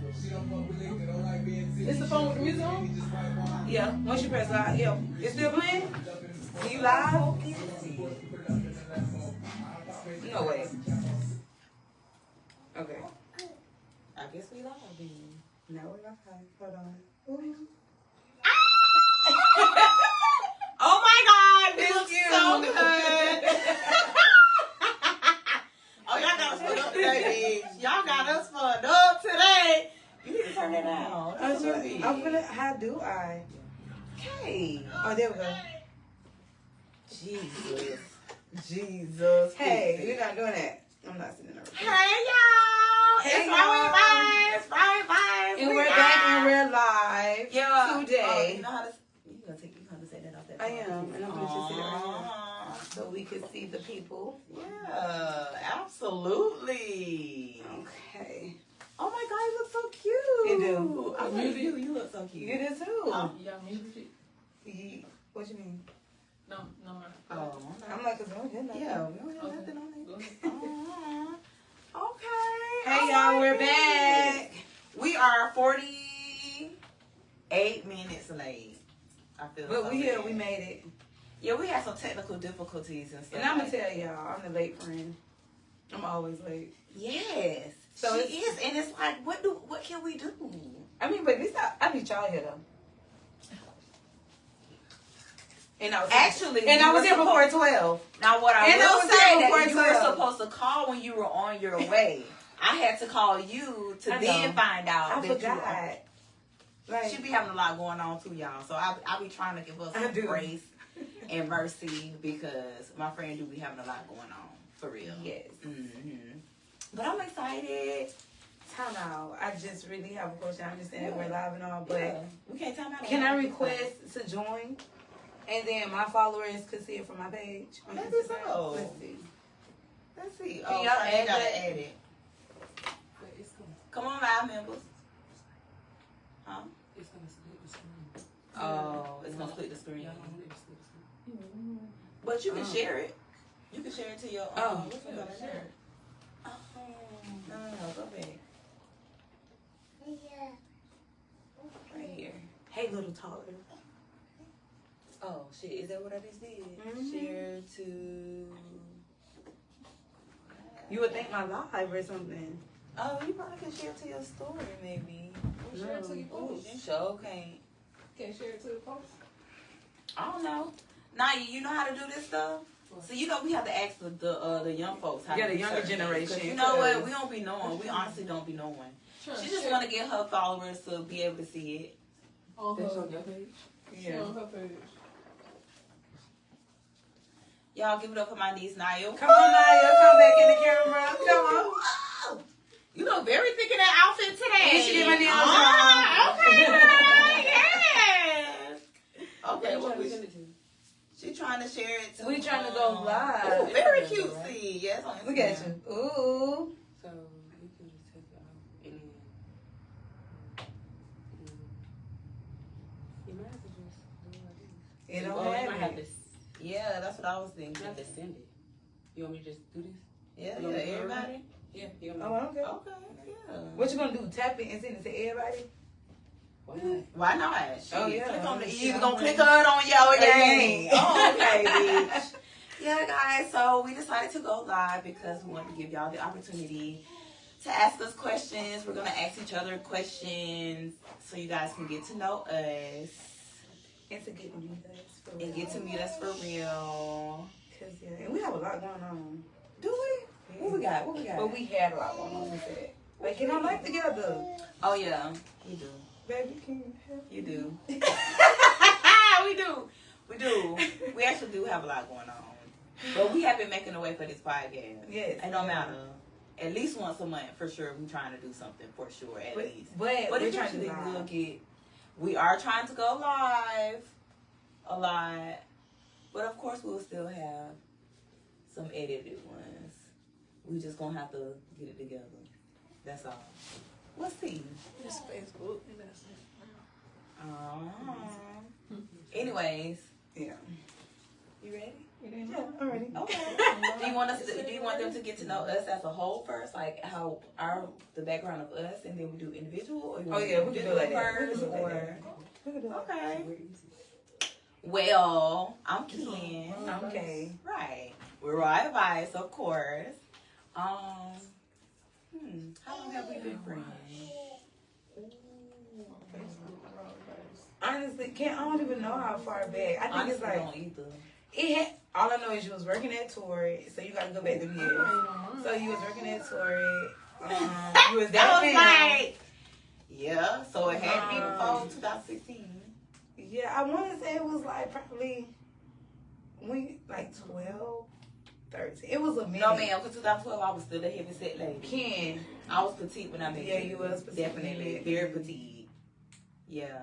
It's the phone with the music on? Yeah, once you press live, yeah. It's still playing? Do you live? No way. Okay. I guess we live then. Now we're live. Hold on. Ooh. Oh my God, this It's looks you. so good. Oh, y'all got us put up today, bitch. Y'all got us put up today. You need to turn that down. I'm gonna. How do I? Okay. Oh, there we go. Jesus. Hey, we're not doing that. I'm not sitting there. Hey, y'all. Hey, it's Right Vibes. And we're back and we're live today. Oh, you know how to. You gonna say that off that. I am, and I'm gonna just sit right here so we can see the people. Yeah, absolutely. Okay. Oh my God, you look so cute. You do. I love you. You look so cute. You do too. Y'all muted it? What you mean? No, man. Oh, I'm like, cause we don't hear nothing. yeah, we don't have nothing on it. Okay. Hey y'all, we're back. We are 48 minutes late. I feel. But we here. We made it. Yeah, we had some technical difficulties and stuff. And I'm gonna tell y'all, I'm the late friend. I'm always late. Yes. So she is, and it's like, what can we do? I mean, but at least I need y'all here though. And I was here before 12. Now, what I will say that you were 12. supposed to call when you were on your way. I had to call you to then find out I that forgot. you were. Like, she be having a lot going on too, y'all. So I be trying to give her some grace and mercy because my friend do be having a lot going on for real. Yes. Mm-hmm. But I'm excited. Time out. I just really have a question. I understand that we're live and all, but we can't time out. Can I request to join? And then my followers could see it from my page. Maybe so. Let's see. Oh, y'all gotta add it. Come on, live members. Huh? It's gonna split the screen. Oh, it's gonna split the screen. But you can share it. You can share it to your. What's it gonna share? No, go back. Right here. Hey, little taller. Oh shit! Is that what I just did? Share to. You would think my live or something. Oh, you probably can share it to your story, maybe. Share it to your post. Sure can't. Can't share it to the post. I don't know. Naya, you know how to do this stuff? So you know we have to ask the young folks how to do the younger generation. You know what? We don't be knowing. We honestly don't be knowing. Sure, She just want to get her followers to be able to see it. On her page. Yeah. On her page. Y'all give it up for my niece Naya. Come on, Naya. Come back in the camera. Come on. You look very thick in that outfit today. And she did my nails Okay. Okay. What we send it to? She trying to share it to. We trying to go live. Ooh, very cute. See, yes. Look at you. Ooh. So we can just take it out and then. You might have to just do it like this. It don't have this. Yeah, that's what I was thinking. You have to send it. You want me to just do this? Yeah, everybody. Yeah. You want me okay. Okay. Yeah. What you gonna do? Tap it and send it to everybody? Why not? Oh, yeah. Click on you gonna click on it on your game. Oh, okay, bitch. Yeah, guys. So we decided to go live because we wanted to give y'all the opportunity to ask us questions. We're gonna ask each other questions so you guys can get to know us. And to get to meet us for real. And get to meet us for real. And we have a lot going on. Do we? What we got? But we had a lot going on with that. Like, get our life together. Oh, yeah. We do. Baby, can you help? You do. We do. We actually do have a lot going on. But we have been making a way for this podcast. Yes. It don't matter. At least once a month, for sure, we're trying to do something, for sure, at least. But we're trying to we are trying to go live a lot. But, of course, we'll still have some edited ones. We just going to have to get it together. That's all. Let's see. It's Facebook. And that's it. Anyways. Yeah. You ready? Yeah. Yeah, already. Okay. Do you want them to get to know us as a whole first, like how the background of us, and then we do individual? Or you want we can do like that. first, We can do like or that. okay. Well, I'm Ken. Okay. Right. We're Raw Advice, of course. How long have we been friends? Honestly, I don't even know how far back. I think Honestly, it's like don't either. it had. All I know is you was working at Torrid, so you got to go back to years. So you was working at Torrid. You was that was fan. like, yeah. So it had to be before 2016. Yeah, I want to say it was like probably like 12, 13. It was a minute. No, ma'am, because 2012 I was still a heavy set lady. Ken. I was petite when I met you. Yeah, you was petite. Definitely. Very petite. Yeah.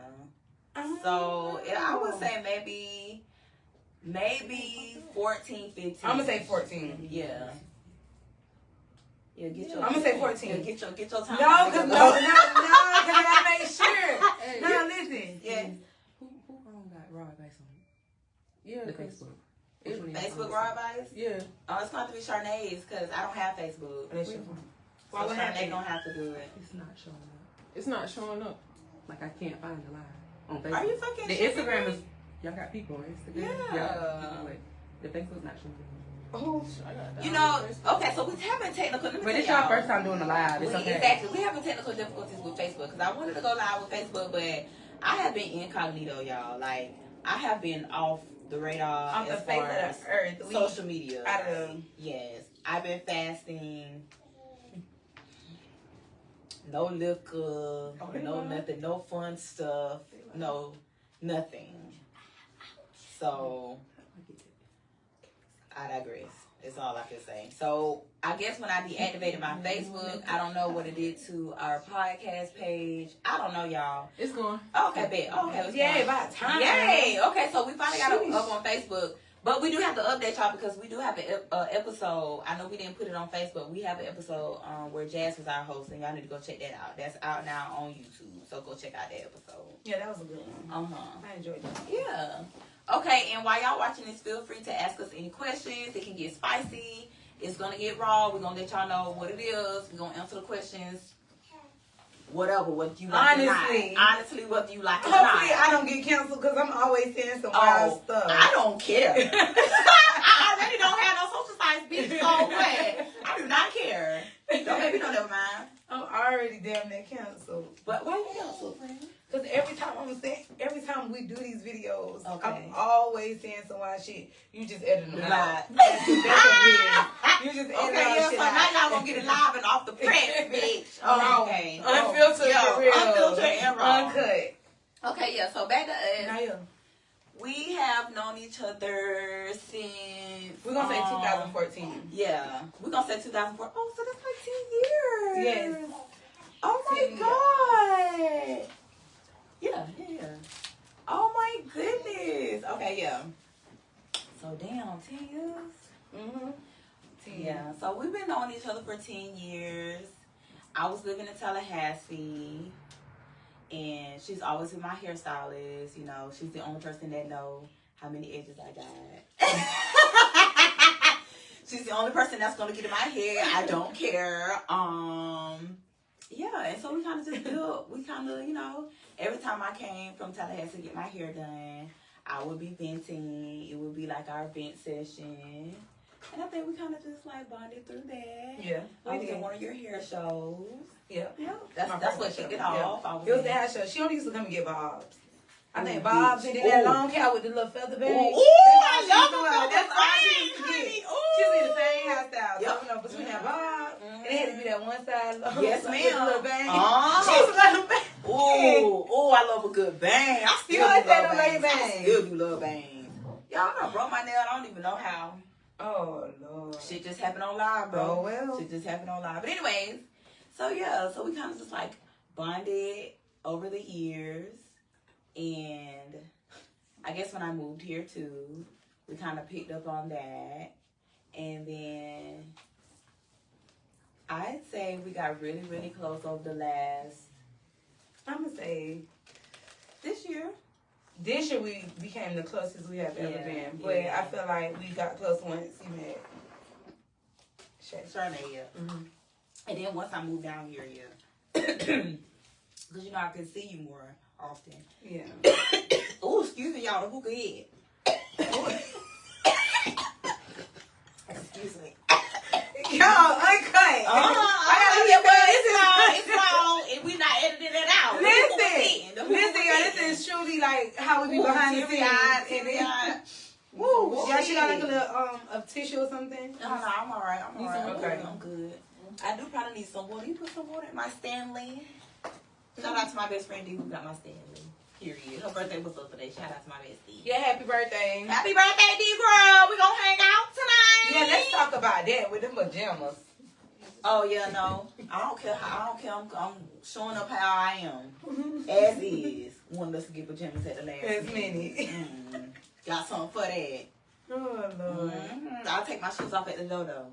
So, I would say maybe 14, 15. I'm going to say 14. Yeah. Yeah, get your. I'm going to say 14. Yeah, get your time. No, because I got to make sure. Hey, No, listen. Yeah. Who got Raw Advice on it? Yeah, The Facebook. Facebook Raw Advice? Yeah. Oh, it's going to have to be Charnay's because I don't have Facebook. That's your phone. Why So would Charnay don't have to do it. It's not showing up. It's not showing up. Like I can't find the live on Facebook. Are you fucking The shitting Instagram me? is y'all got people on Instagram. Yeah. Y'all got people, like, the Facebook's not showing up. Oh, You know, okay, so we're having technical. But it's your first time doing the live. It's okay. Exactly. We're having technical difficulties with Facebook because I wanted to go live with Facebook, but I have been incognito, y'all. Like, I have been off the radar off the as face far of as the earth. social media. Out of Yes. I've been fasting. No liquor. No nothing. No fun stuff. No nothing. So, I digress. That's all I can say. So, I guess when I deactivated my Facebook, I don't know what it did to our podcast page. I don't know, y'all. It's going. Okay, bet. Okay, it's Yay, going. about time. Yay. Okay, so we finally got Sheesh. up on Facebook. But we do have to update y'all because we do have an episode. I know we didn't put it on Facebook. We have an episode where Jazz was our host, and y'all need to go check that out. That's out now on YouTube. So go check out that episode. Yeah, that was a good one. I enjoyed that. Yeah. Okay, and while y'all watching this, feel free to ask us any questions. It can get spicy. It's going to get raw. We're going to let y'all know what it is. We're going to answer the questions. Whatever, what you like Honestly. or not. Honestly, whether you like it or Hopefully, not. I don't get canceled because I'm always saying some wild stuff. I don't care. I already don't have no social science bitch, so what? I do not care. Don't make me know, never mind. I'm already damn near canceled. But why you canceled, friend? Because every time we do these videos, Okay. I'm always saying some wild shit. You just edit them out. Right. That's what it is. You just edit Okay, all yeah, shit so out. now y'all gonna get it live and off the press, bitch. Oh, okay. Unfiltered Yeah, and real. unfiltered and raw. Uncut. Okay, yeah, so back to us. Now, yeah. We have known each other since... We're going to say 2014. Yeah. We're going to say 2004. Oh, so that's like 10 years. Yes. Oh, my 10 God. Yeah. Oh, my goodness. Okay, yeah. So, damn, 10 years? Mm-hmm. Yeah. So, we've been knowing each other for 10 years. I was living in Tallahassee. And she's always been my hairstylist. You know, she's the only person that knows how many edges I got. She's the only person that's going to get in my hair. I don't care. Yeah, and so we kind of just built, you know, every time I came from Tallahassee to get my hair done, I would be venting. It would be like our vent session. And I think we kind of just like bonded through that. Yeah. I was in one of your hair shows. Yeah. Yeah, that's what kicked it off. Yeah. It was the hair show. She only used to come and get Bob's. I think Bob's and then that long hair with the little feather bag. I love them. That's all she used to get. Honey. She was in the same hairstyle. Yep. So, you know, between that Bob, and it had to be that one side long. Yes, with ma'am. the little bang. Oh. She was a little bang. Ooh, I love a good bang. I still You always do say love the lady bangs. I bangs. still do love bangs. Y'all, I broke my nail. I don't even know how. Oh, Lord. Shit just happened on live, bro. Oh, well. Shit just happened on live. But anyways, so yeah, so we kind of just like bonded over the years. And I guess when I moved here too, we kind of picked up on that. And then I'd say we got really, really close over the last, I'm going to say this year. this year we became the closest we have ever Yeah, been. But yeah. I feel like we got close once you met Sharnay, yeah. Mm-hmm. And then once I moved down here, yeah. Because, you know, I could see you more often. Yeah. Oh, excuse me, y'all. The hookah head. Excuse me. Yo, uncut. It's long, and we not editing it out. Listen, y'all, this is truly like how we be behind the scenes. Woo! Y'all, she got like a little a tissue or something? No, I'm alright. Okay. I'm good. I do probably need some water. You put some water in my Stanley. Shout out to my best friend D who got my Stanley. Period. Her birthday was up today. Shout out to my bestie. Yeah, happy birthday. Happy birthday, D girl. We gonna hang out tonight. Yeah, let's talk about that with them pajamas. Oh yeah, no. I don't care. I'm showing up how I am. As is. One us to get pajamas at the last As minute. many. Got something for that. Oh, Lord. I'll take my shoes off at the door though.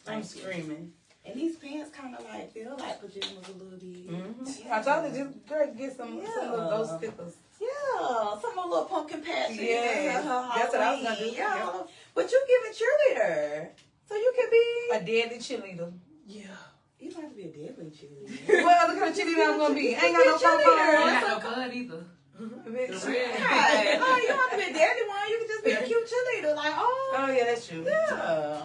I'm screaming. And these pants kind of like feel like pajamas a little bit. Mm-hmm. I told her, just girl, get some of those stickers. Yeah, some of little pumpkin patches. Yeah, that's what I was gonna do. Yeah. But you giving cheerleader, so you can be A deadly cheerleader. Yeah. You don't have to be a deadly cheerleader. Well, look at the cheerleader I'm gonna be. I ain't got no I ain't pom-pom. got no bud either. Right. No, you don't have to be a deadly one. You can just be a cute cheerleader. Like, Oh, yeah, that's true. yeah.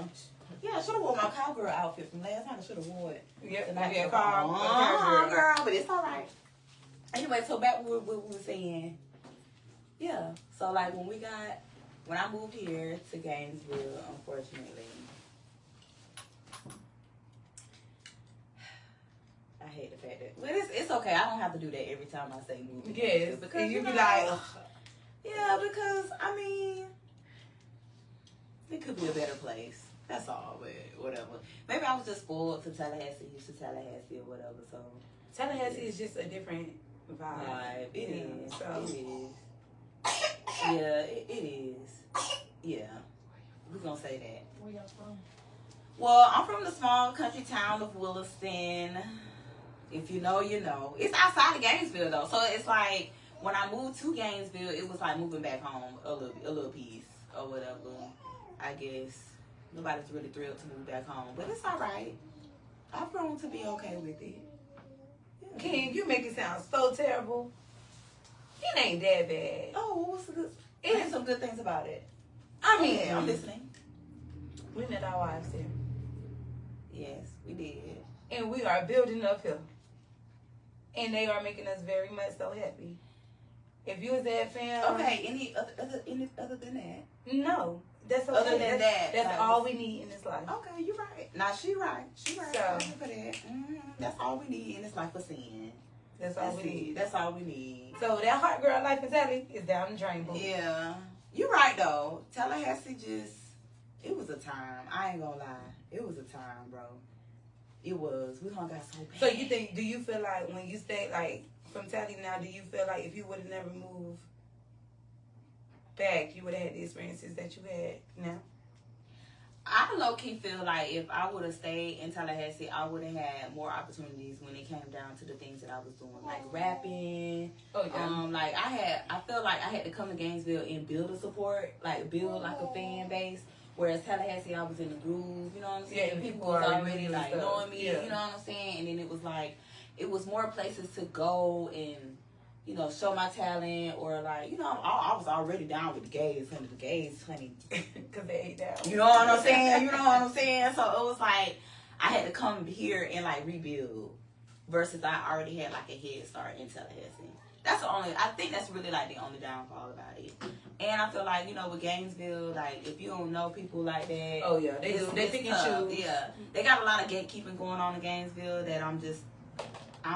Yeah, I should have worn my cowgirl outfit from last time. I should have worn it. Yep, Tonight. yeah, Girl, but it's all right. Anyway, so back what we were saying. Yeah. So like when I moved here to Gainesville, unfortunately, I hate the fact that. Well, it's okay. I don't have to do that every time I say move. to Yes, Gainesville because you know, be like, yeah, because I mean, it could be a better place. That's all, but whatever. Maybe I was just spoiled to Tallahassee, used to Tallahassee or whatever. So Tallahassee is just a different vibe. It is. So. It is. Yeah, it is. Yeah, we're gonna say that. Where y'all from? Well, I'm from the small country town of Williston. If you know, you know. It's outside of Gainesville though, so it's like when I moved to Gainesville, it was like moving back home a little piece or whatever. I guess nobody's really thrilled to move back home, but it's all right. I've grown to be okay with it. Yeah. King, you make it sound so terrible. It ain't that bad. Oh, what was the good? There's some good things about it. I mean, Yeah, I'm listening. we met our wives here. Yes, we did. And we are building uphill. And they are making us very much so happy. If you was that fam. Okay, any other than that? No. That's okay. Other than that, that's like, all we need in this life. Okay, you're right. Now she right. She right. So- I'm for that. That's all we need in this life for sin. That's all we need. That's all we need. So that hot girl life in Sally is down the drain. Boo. Yeah, you're right though. Tallahassee it was a time. I ain't gonna lie. It was a time, bro. It was. We hung out so bad. So do you feel like when you stay like from Tally now, do you feel like if you would have never moved back, you would have had the experiences that you had now? I low-key feel like if I would have stayed in Tallahassee, I would have had more opportunities when it came down to the things that I was doing, like rapping. Oh yeah. I felt like I had to come to Gainesville and build a support, like build like a fan base. Whereas Tallahassee, I was in the groove, you know what I'm saying? Yeah, People was already like stuff. knowing me, Yeah. you know what I'm saying? And then it was like, it was more places to go and, you know, show my talent or like, you know, I was already down with the gays, honey. Because they ate down. You know what I'm saying? So it was like, I had to come here and like rebuild versus I already had like a head start in Tallahassee. I think that's really like the only downfall about it. And I feel like, you know, with Gainesville, like if you don't know people like that. Oh yeah, they do. They it's pick and tough. choose. Yeah. They got a lot of gatekeeping going on in Gainesville that I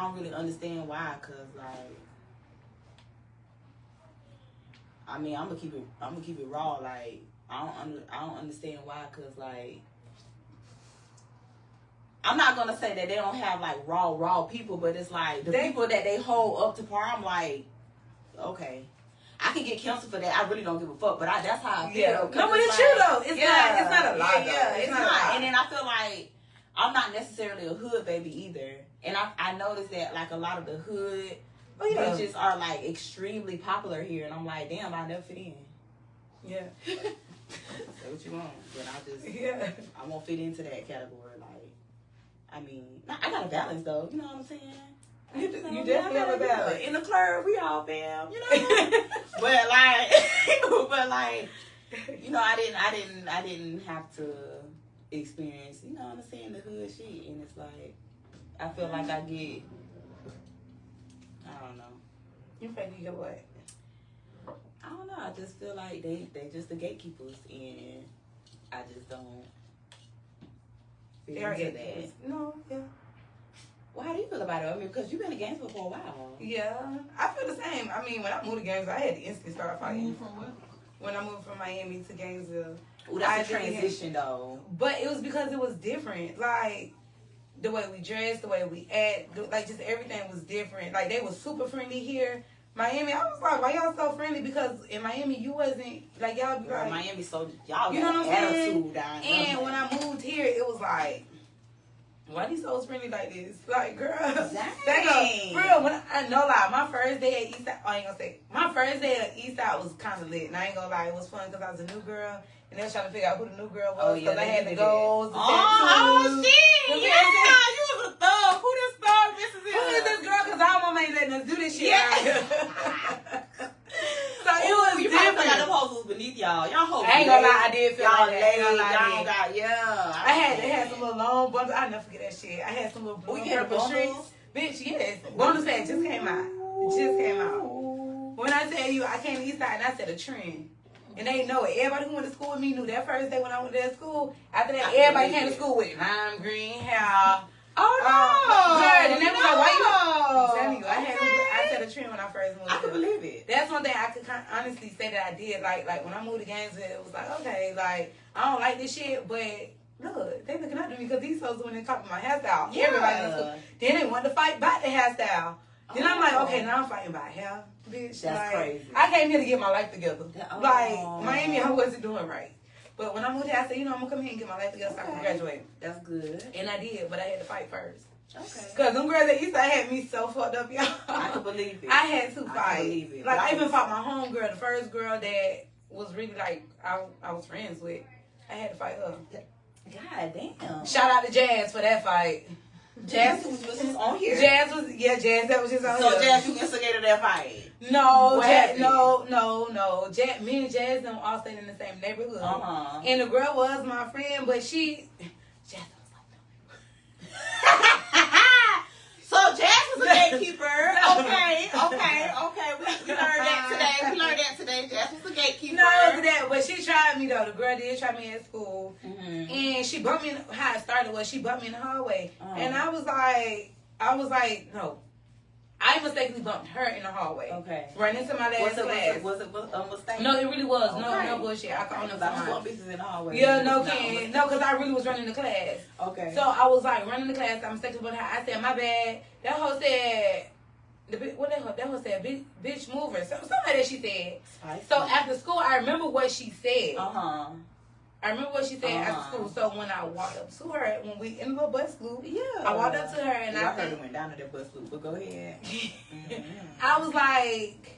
don't really understand why, cause like, I mean, I'm gonna keep it raw. Like, I don't understand why, cause like, I'm not gonna say that they don't have like raw people, but it's like the people that they hold up to par. I'm like, okay, I can get canceled for that. I really don't give a fuck, but that's how I feel. Yeah. No, but it's true though. It's not a lie. Yeah, though. it's not. And then I feel like I'm not necessarily a hood baby either. And I noticed that like a lot of the hood beaches are like extremely popular here, and I'm like, damn, I never fit in. Yeah. Say what you want, but I won't fit into that category. Like, I mean, I got a balance though. You know what I'm saying? You definitely have a balance. In the club, we all fam, you know. but like, you know, I didn't have to experience, you know what I'm saying, the hood shit, and it's like, I feel like I get, I don't know. You think you get what? I don't know. I just feel like they just the gatekeepers, and I just don't feel into that. No, yeah. Well, how do you feel about it? I mean, because you've been in Gainesville for a while. Yeah, I feel the same. I mean, when I moved to Gainesville, I had to instantly start fighting. From what? When I moved from Miami to Gainesville. Ooh, that's a transition, though. But it was because it was different. Like, the way we dressed, the way we act, like, just everything was different. Like, they were super friendly here. Miami, I was like, why y'all so friendly? Because in Miami, you wasn't, like, y'all be like... Miami, so y'all you know got what I'm saying? attitude down there. And when I moved here, it was like... Why these so friendly like this? Like, girl. Dang. For real, I no lie, my first day at Eastside, I ain't gonna say, my first day at Eastside was kind of lit. And I ain't gonna lie, it was fun because I was a new girl. And they was trying to figure out who the new girl was. Because I had the goals, the tattoos. Shit. Yeah, you was a thug. Who this thug missus is? Who is this girl? Because our mama ain't letting us do this shit. Yeah. So it was you different. probably got them hoes was beneath y'all. Y'all hoes. I ain't gonna lie, I did feel y'all like that. Y'all got, yeah. I had some little long bundles. I'll never forget that shit. I had some little blue purple streaks. Bitch, yes. Bundles that just came out. It just came out. When I tell you, I came to Eastside and I set a trend. And they know it. Everybody who went to school with me knew that first day when I went to that school. After that, everybody came to school with lime green hair. Oh, no. Good. And they was like, why you? I'm telling you, I set a trend when I first moved. I can believe it. That's one thing I could honestly say that I did. Like when I moved to Gainesville, it was like, okay, like, I don't like this shit, but look, they looking up to me because these folks went and copied my hairstyle. Yeah. Everybody in school. Then they wanted to fight about the hairstyle. Then I'm like, okay, now I'm fighting about hair, bitch. That's like, crazy. I came here to get my life together. Oh. Like, Miami, I wasn't doing right. But when I moved here, I said, you know, I'm going to come here and get my life together so I can graduate. That's good. And I did, but I had to fight first. Okay. Because them girls at Eastside had me so fucked up, y'all. I can believe it. I had to fight. I can believe it. Like, I even fought my homegirl, the first girl that was really, like, I was friends with. I had to fight her. God damn. Shout out to Jazz for that fight. Jazz was on here. Jazz, that was just on here. So Jazz, you instigated that fight? No, no. Me and Jazz don't all stayed in the same neighborhood. Uh-huh. And the girl was my friend, but Jazz was like, So Jazz was a gatekeeper. Okay. We learned that today. Jazz was a gatekeeper. No, that, but she tried me though. The girl did try me at school, and she bumped me. How it started was she bumped me in the hallway, and I was like, no. I mistakenly bumped her in the hallway. Okay. Right into my last class. Was it a mistake? No, it really was. Okay. No bullshit. I called them I bump bitches in the hallway. Yeah, no, because I really was running the class. Okay. So I was like running the class. I mistakenly bumped her. I said, my bad. That hoe said, that hoe said, bitch mover. Something like that she said. Spicy. So after school, I remember what she said. I remember what she said after school. So when I walked up to her, when we in the little bus loop, I walked up to her and I heard it went down to that bus loop, but go ahead. I was like,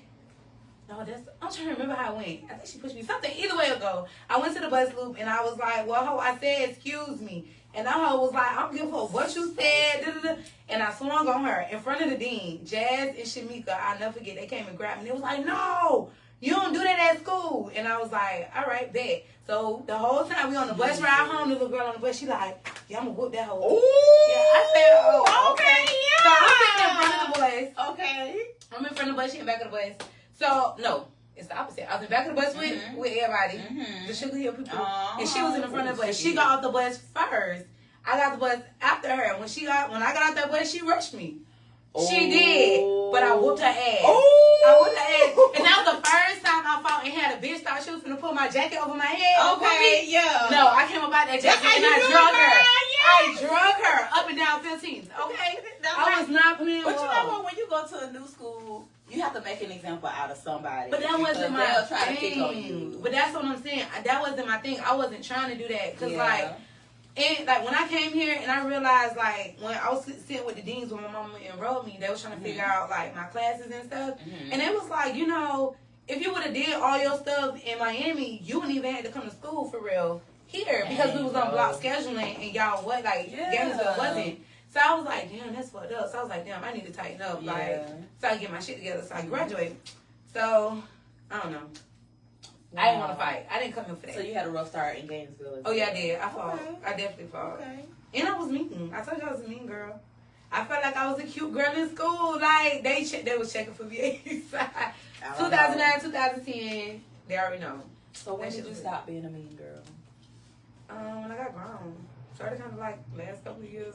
no, I'm trying to remember how it went. I think she pushed me. Something, either way it go. I went to the bus loop and I was like, well, ho, I said, excuse me. And that hoe was like, I don't give a fuck what you said. Da, da, da. And I swung on her in front of the dean. Jazz and Shamika, I'll never forget, they came and grabbed me. They was like, no, you don't do that at school. And I was like, all right, bet. So the whole time we on the bus ride home, the little girl on the bus, she like, yeah, I'm gonna whoop that hoe. Ooh. Yeah, I said, oh, okay. Yeah. So I'm sitting in front of the bus. Okay. I'm in front of the bus, she in back of the bus. So, no, it's the opposite. I was in back of the bus with everybody, the Sugar Hill people, and she was in the front of the bus. She got off the bus first. I got the bus after her. When I got out that bus, she rushed me. She did, but I whooped her ass. I whooped her ass, and that was the first time I fought and had a bitch thought she was gonna put my jacket over my head. Okay, yeah. No, I came up out that jacket and I drug her. Yeah. I drug her up and down 15th. Okay, I was not playing. But you know what? When you go to a new school, you have to make an example out of somebody. But that wasn't my try thing. to pick on you. But that's what I'm saying. That wasn't my thing. I wasn't trying to do that because like. And like when I came here and I realized like when I was sitting with the deans when my mama enrolled me, they was trying to figure out like my classes and stuff. And it was like, you know, if you would have did all your stuff in Miami, you wouldn't even have to come to school for real here because we was on block scheduling and y'all what like Gainesville wasn't. So I was like, damn, that's fucked up. So I was like, damn, I need to tighten up, like so I can get my shit together so I can graduate. So I don't know. Wow. I didn't want to fight. I didn't come here for that. So you had a rough start in Gainesville. Oh yeah, I did. I fought. Okay. I definitely fought. Okay. And I was mean. I told you I was a mean girl. I felt like I was a cute girl in school. Like they was checking for me. 2009, 2010. They already know. So when did you stop being a mean girl? When I got grown. Started kind of like last couple of years.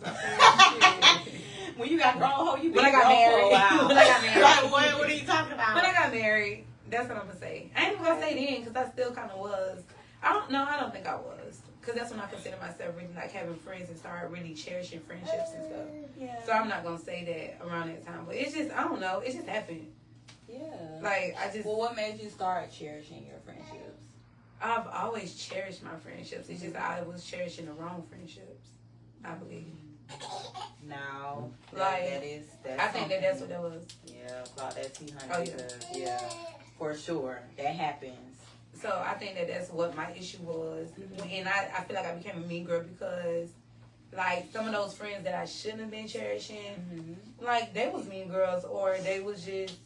When you got grown, when I got married. When I got married. Like, what are you talking about? When I got married. That's what I'm gonna say. I ain't even gonna say then because I still kind of was. I don't think I was because that's when I consider myself really like having friends and start really cherishing friendships and stuff. Yeah. So I'm not gonna say that around that time, but it's just I don't know. It just happened. Yeah. Like I just. Well, what made you start cherishing your friendships? I've always cherished my friendships. It's just I was cherishing the wrong friendships. I believe. No, like that's I think that's what that was. Yeah, about that T-100. Oh yeah. For sure, that happens. So I think that's what my issue was, and I feel like I became a mean girl because, like, some of those friends that I shouldn't have been cherishing, like they was mean girls or they was just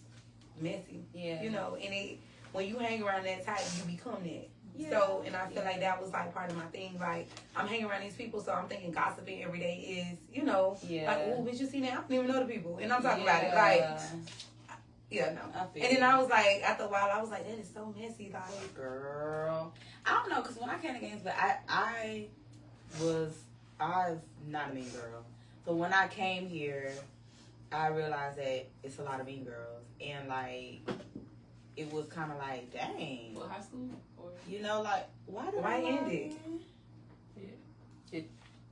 messy. Yeah, you know. And when you hang around that tight, you become that. Yeah. So, and I feel like that was like part of my thing. Like I'm hanging around these people, so I'm thinking gossiping every day is, you know, like oh, bitch, you see that? I don't even know the people, and I'm talking about it like. Yeah, no. And then I was like, after a while, I was like, that is so messy. Like, girl. I don't know, because when I came to Gainesville, I was not a mean girl. So when I came here, I realized that it's a lot of mean girls. And, like, it was kind of like, dang. What, high school? Or? You know, like, why end it? Yeah.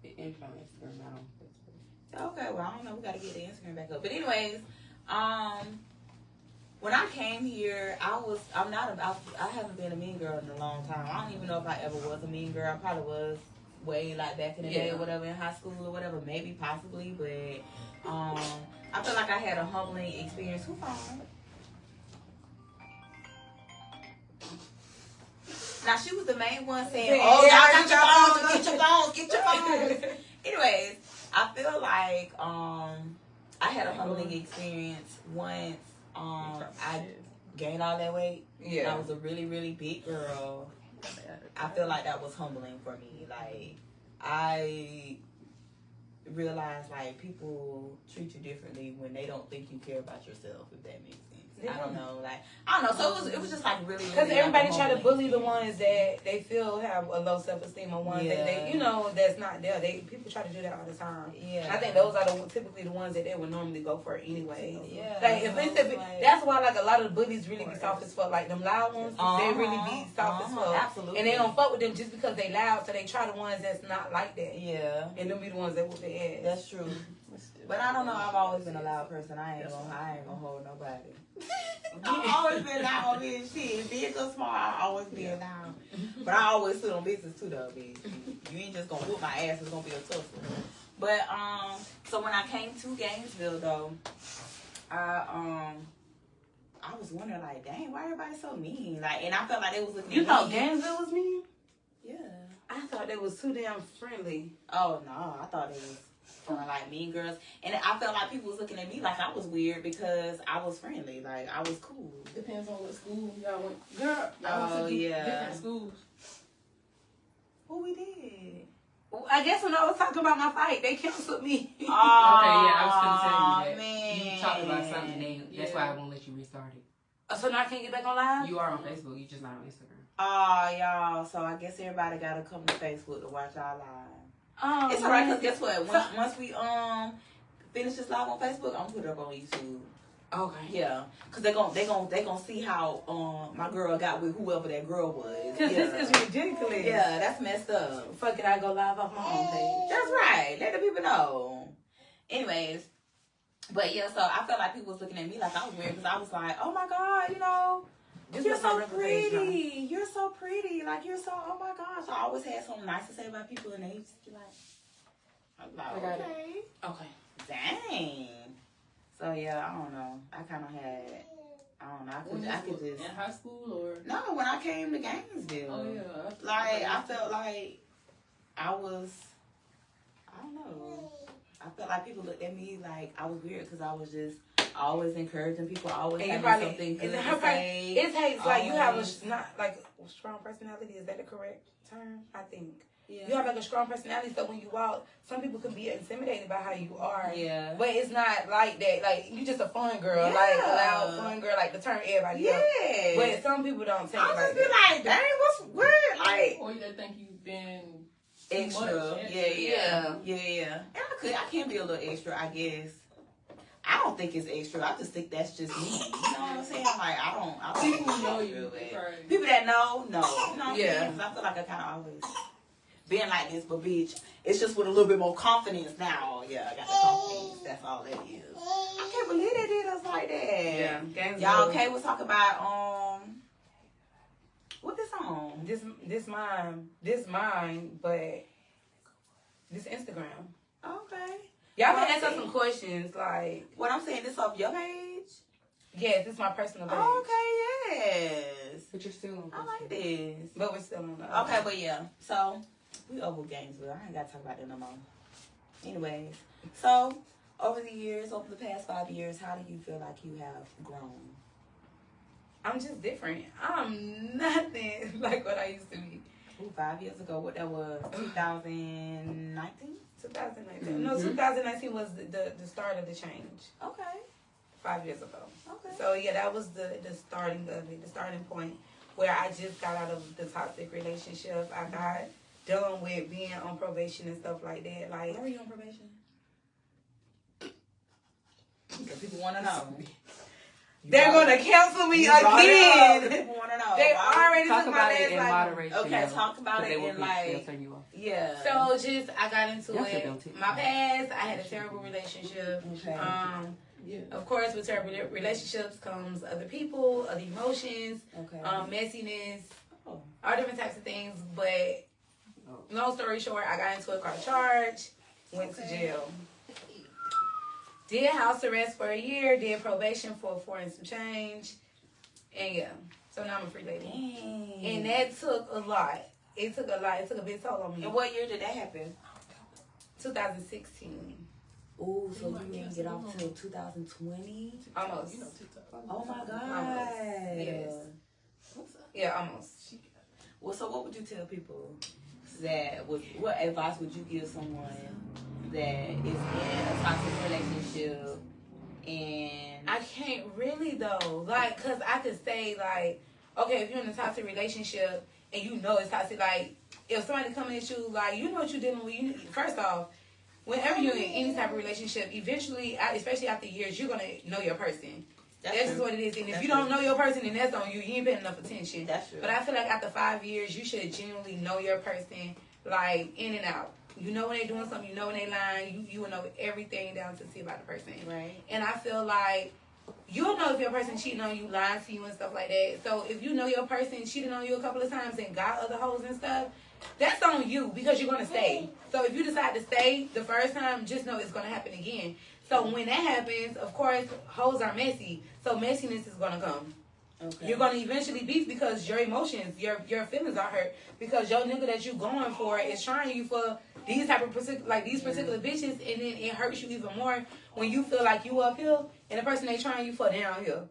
It ended on Instagram now. Okay, well, I don't know. We got to get the Instagram back up. But anyways, when I came here, I haven't been a mean girl in a long time. I don't even know if I ever was a mean girl. I probably was way like back in the day or whatever, in high school or whatever, maybe, possibly. But I feel like I had a humbling experience. Who phone? Now, she was the main one saying, oh, y'all got your phones, get your phones. Anyways, I feel like I had a humbling experience once. I gained all that weight. Yeah. And I was a really, really big girl. I feel like that was humbling for me. Like, I realized, like, people treat you differently when they don't think you care about yourself, if that makes sense. Yeah. I don't know. So it was just, like, really, really. Because everybody try to bully the ones that they feel have a low self-esteem or ones that they, you know, that's not there. People try to do that all the time. Yeah. And I think those are typically the ones that they would normally go for anyway. Yeah. Like, that's why, like, a lot of the bullies really be soft as fuck. Like, them loud ones, they really be soft as fuck. Absolutely. And they don't fuck with them just because they loud, so they try the ones that's not like that. Yeah. And them be the ones that whoop their ass. That's true. But I don't know. I've always been a loud person. I ain't gonna hold nobody. I've always been loud on this shit. Big or small, I always been loud. But I always stood on business too, though, bitch. You ain't just gonna whoop my ass. It's gonna be a tussle. But so when I came to Gainesville, though, I was wondering, like, dang, why everybody so mean? Like, and I felt like they was looking. You thought Gainesville was mean? Yeah. I thought they was too damn friendly. Oh no, I thought they was. Like mean girls, and I felt like people was looking at me like I was weird because I was friendly, like I was cool. Depends on what school y'all went. Girl, y'all went to different schools. What we did? Well, I guess when I was talking about my fight, they canceled me. Okay, yeah, I was gonna tell you that. Man. You talked about something, that's why I won't let you restart it. So now I can't get back on live? You are on Facebook, you just not on Instagram. Oh, y'all. So I guess everybody gotta come to Facebook to watch our live. It's alright, because guess what? Once we finish this live on Facebook, I'm gonna put it up on YouTube. Okay. Yeah, because they gonna see how my girl got with whoever that girl was. Because this is ridiculous. Yeah, that's messed up. Fuck it, I go live off my own page. That's right. Let the people know. Anyways, but yeah, so I felt like people was looking at me like I was weird because I was like, oh my god, you know, You're so pretty. You're so pretty. Like, you're so, oh my gosh. I always had something nice to say about people, and they used to be like, I'm like, okay. Okay. Dang. So, yeah, I don't know. I kind of had, I don't know. I could just. In high school or? No, when I came to Gainesville. Oh, yeah. Like, I felt like I was, I don't know. I felt like people looked at me like I was weird because I was just always encouraging people, always having something good to say. It takes, like, you have a, not, like, a strong personality. Is that the correct term? I think. Yeah. You have, like, a strong personality, so when you walk, some people can be intimidated by how you are. Yeah. But it's not like that. Like, you just a fun girl. Yeah. Like, a loud, fun girl, like, to turn everybody up. But some people don't take it like that. I'll just be like, dang, what's weird? Like, or they think you've been extra. Yeah. And I can be a little extra, I guess. I don't think it's extra. I just think that's just me. You know what I'm saying? Like, I don't people know you. Right. People that know. You know what I'm saying? Because I feel like I kind of always been like this, but bitch, it's just with a little bit more confidence now. Yeah, I got the confidence. That's all that is. I can't believe they did us like that. Yeah. Y'all okay? We'll talk about what this song? This mine, but this Instagram. Okay. Y'all can ask us some questions, like... What I'm saying, this off your page? Yes, this is my personal page. Okay, yes. But you're still on. I like this. But we're still on the okay, but yeah. So, we over Gainesville. I ain't got to talk about that no more. Anyways. So, over the past 5 years, how do you feel like you have grown? I'm just different. I'm nothing like what I used to be. Ooh, 5 years ago, what that was? 2019? 2019. Mm-hmm. No, 2019 was the start of the change. Okay. 5 years ago. Okay. So yeah, that was the starting of it, the starting point where I just got out of the toxic relationship. I got done with being on probation and stuff like that. Like, why were you on probation? Because people want to know. They're going to cancel me again. People want to know. They already talk took about my it in like, moderation. Okay, talk about it in like, yeah. So just I got into it. My past, I had a terrible relationship. Okay. Of course, with terrible relationships comes other people, other emotions, messiness, all different types of things. But long story short, I got into it, caught a charge, went to jail. Did house arrest for a year, did probation for 4 and some change, and yeah. So now I'm a free lady. Dang. And that took a lot. It took a lot. It took a big toll on me. And what year did that happen? 2016. Ooh, so you didn't get off till 2020? Almost. Oh my God. Almost. Yes. Yeah, almost. Well, so what would you tell people what advice would you give someone that is in a toxic relationship? And I can't really though, like, cause I could say like, okay, if you're in a toxic relationship and you know it's toxic, like, if somebody coming at you, like, you know what you're dealing with. First off, whenever you're in any type of relationship, eventually, especially after years, you're gonna know your person. That's just what it is. And if you don't know your person, then that's on you. You ain't paying enough attention. That's true. But I feel like after 5 years, you should genuinely know your person, like, in and out. You know when they're doing something. You know when they're lying. You will know everything down to see about the person. Right. And I feel like you'll know if your person cheating on you, lying to you, and stuff like that. So if you know your person cheated on you a couple of times and got other hoes and stuff, that's on you because you're going to stay. So if you decide to stay the first time, just know it's going to happen again. So when that happens, of course, hoes are messy. So messiness is going to come. Okay. You're going to eventually beef because your emotions, your feelings are hurt because your nigga that you going for is trying you for these type of particular bitches, and then it hurts you even more when you feel like you uphill and the person they trying you for downhill.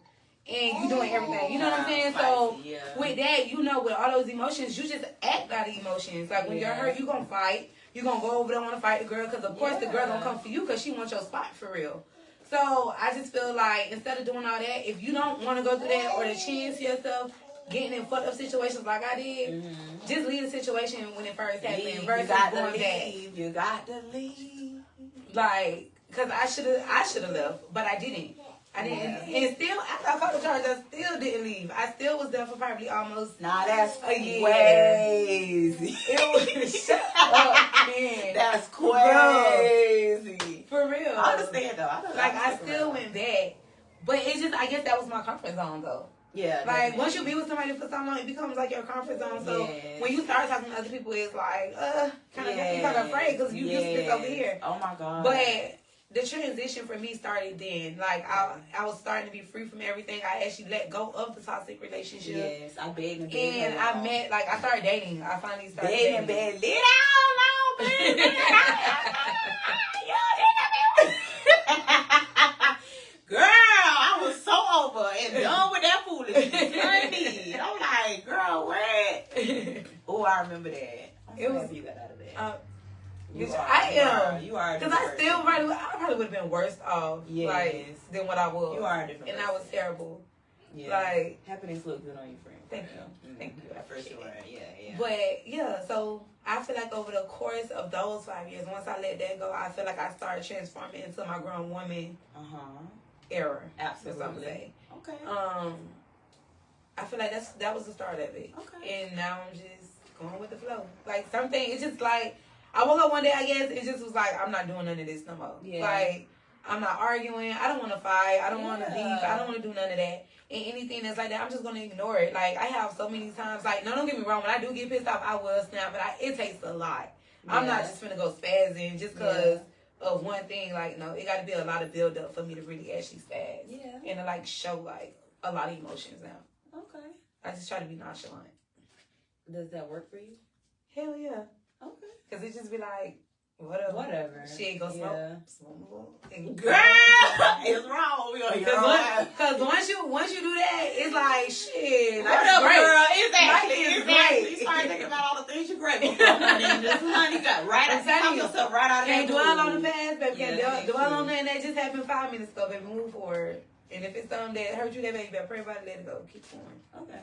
And you doing everything. You know what I'm saying? So with that, you know, with all those emotions, you just act out of emotions. Like when you're hurt, you going to fight. You're going to go over there and want to fight the girl because, of course, the girl going to come for you because she wants your spot for real. So I just feel like instead of doing all that, if you don't want to go through that or the chance yourself getting in fucked up situations like I did, just leave the situation when it first happened versus going back. You got to leave. Like, because I should have left, but I didn't. I didn't. And still, after I caught the charge, I still didn't leave. I still was there for probably almost that's a year. Crazy. It was shut up, man. That's crazy. For real. I understand, though. I still went back. But it's just, I guess that was my comfort zone, though. Yeah. Like, once you be with somebody for so long, it becomes like your comfort zone. So when you start talking to other people, it's like, kind of afraid because you used to this over here. Oh my God. But the transition for me started then. Like, I was starting to be free from everything. I actually let go of the toxic relationship. Yes, I begged and And I met, like, I started dating. I finally started dating. Lit out, baby. Girl, I was so over and done with that foolishness. I'm like, girl, what? Oh, I remember that. I'm so happy you got out of that. You are. Because I probably would have been worse off, like, than what I was. You are a different and person. I was terrible. Yeah. Like, happiness look good on you, friend. Thank you. Thank you. I appreciate it. Yeah. But yeah, so I feel like over the course of those 5 years, once I let that go, I feel like I started transforming into my grown woman era. Absolutely. That's what I'm saying. Okay. I feel like that was the start of it. Okay. And now I'm just going with the flow. Like, something, it's just like, I woke up one day, I guess, it just was like, I'm not doing none of this no more. Yeah. Like, I'm not arguing. I don't want to fight. I don't want to beef. I don't want to do none of that. And anything that's like that, I'm just going to ignore it. Like, I have so many times, like, no, don't get me wrong. When I do get pissed off, I will snap, but it takes a lot. Yeah. I'm not just finna go spazzing just because of one thing. Like, no, it got to be a lot of build up for me to really actually spaz. Yeah. And to, like, show, like, a lot of emotions now. Okay. I just try to be nonchalant. Does that work for you? Hell yeah. Okay. Because it just be like, whatever. She ain't gonna smoke. Girl, it's wrong. Because once you do that, it's like, shit. Whatever, great. girl. Exactly. Great. You start thinking about all the things you're grateful for. This money got right out yourself right out of Can't that. dwell on the past, baby. Can't dwell on that. That just happened 5 minutes ago, baby. Move forward. And if it's something that hurt you, that baby, you better pray about it. Let it go. Keep going. Okay.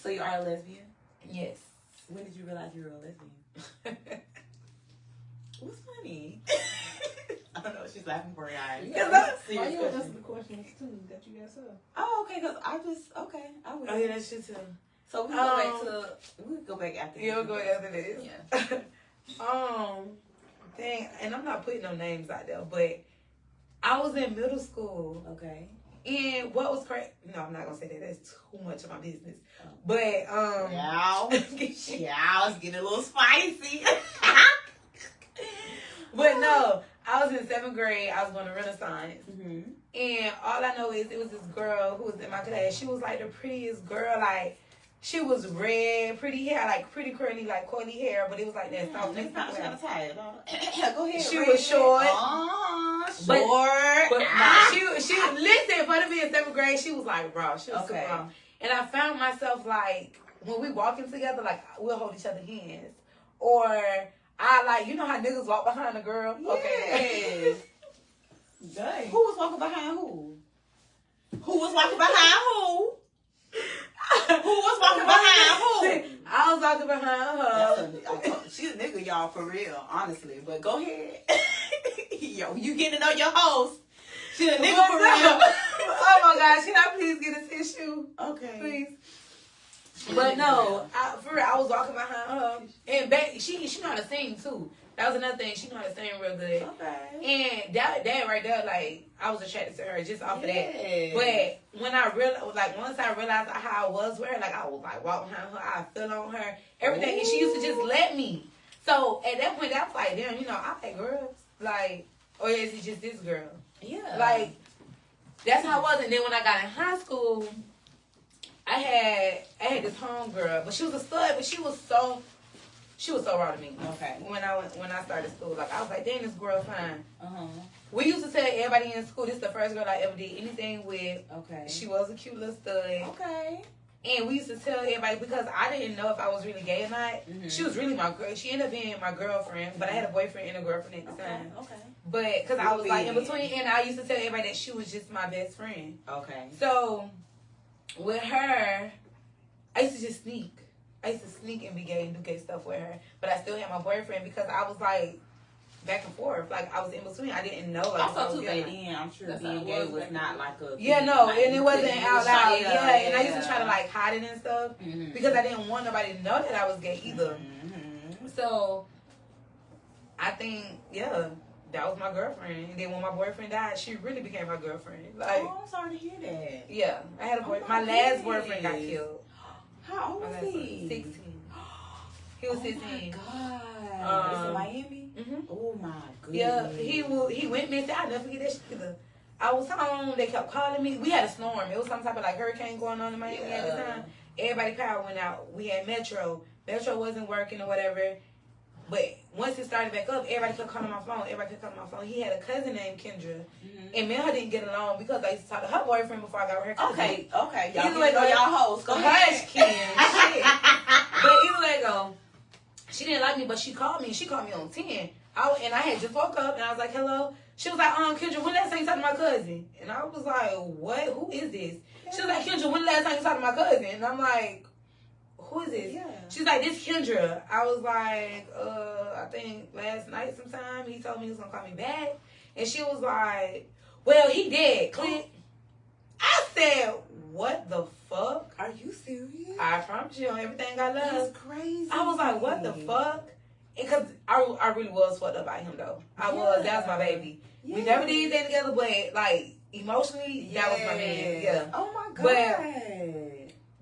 So you are a lesbian? Yes. When did you realize you were a lesbian? What's funny? I don't know. She's laughing for your eyes. Why you answer the questions too that you guys said? Oh, okay. Because I just I will. Oh yeah, that's true too. So we can go back after. You'll go after this. Yeah. Dang, and I'm not putting no names out there, but I was in middle school. Okay. And what was crazy? No, I'm not gonna say that. That's too much of my business. But it's getting a little spicy. But no, I was in 7th grade. I was going to Renaissance. Mm-hmm. And all I know is it was this girl who was in my class. She was like the prettiest girl. Like, she was red, pretty hair, like pretty curly, like curly hair, but it was like that soft. Go ahead. She was short. Short. But she listen, for to be in 7th grade, she was like raw. She was super raw. And I found myself like, when we walking together, like, we'll hold each other's hands. Or I like, you know how niggas walk behind a girl? Yes. Okay. Dang. Who was walking behind who? Who was walking behind who? Who was walking behind who? I was walking behind her. She's a nigga, y'all, for real, honestly. But go ahead. Yo, you getting to know your host. She's a nigga for real. Oh my gosh, can I please get a tissue? Okay. Please. But no, for real, I was walking behind her. And she know how to sing too. That was another thing. She know how to sing real good. Okay. And that right there, like, I was attracted to her just off of that. But when I realized, like, once I realized how I was with her, like, I was like walking behind her, I feel on her, everything. Ooh. And she used to just let me. So at that point, I was like, damn, you know, I like girls. Like, or is it just this girl? Yeah. Like, that's how it was. And then when I got in high school, I had this homegirl, but she was a stud, but she was so raw to me. Okay. When I started school, like, I was like, dang, this girl fine. We used to tell everybody in school, this is the first girl I ever did anything with. Okay. She was a cute little stud. Okay. And we used to tell everybody, because I didn't know if I was really gay or not. Mm-hmm. She was really my girl. She ended up being my girlfriend, but I had a boyfriend and a girlfriend at the time. Okay. But because I was like in between, and I used to tell everybody that she was just my best friend. Okay. So with her, I used to just sneak. I used to sneak and be gay and do gay stuff with her. But I still had my boyfriend because I was like back and forth. Like, I was in between. I didn't know. Like, also, too, back then, I'm sure being gay was not like a... Yeah, no, like, and it wasn't out loud. Yeah, and I used to try to, like, hide it and stuff. Mm-hmm. Because I didn't want nobody to know that I was gay either. Mm-hmm. So, I think, yeah. that was my girlfriend. And then when my boyfriend died, she really became my girlfriend. Like, oh, I'm sorry to hear that. Yeah, I had a boy. Oh my my last goodness. boyfriend got killed. How old was he? 16. He was 16. Oh my God. It's in Miami? Mm-hmm. Oh my goodness. Yeah, he went missing. I'll never forget that shit either. I was home. They kept calling me. We had a storm. It was some type of like hurricane going on in Miami at the time. Everybody power went out. We had Metro. Metro wasn't working or whatever. But once it started back up, everybody kept calling my phone. He had a cousin named Kendra. And me and her didn't get along because I used to talk to her boyfriend before I got with her cousin. Okay. Y'all either way go, y'all hoes. Go ahead. Hush, Ken. Shit. But either way go, she didn't like me, but she called me. She called me on 10. And I had just woke up, and I was like, hello. She was like, Kendra, when last time you talked to my cousin? And I was like, what? Who is this? She was like, Kendra, when last time you talked to my cousin? And I'm like, who is this? Yeah. She's like, this Kendra. I was like, I think last night sometime he told me he was going to call me back. And she was like, well, he dead. Click. I said, what the fuck? Are you serious? I promise you on everything I love. That's crazy. I was like, what the fuck? Because I really was fucked up by him, though. I was. That was my baby. Yeah. We never did anything together, but, like, emotionally, that was my man. Yeah. Oh, my God. But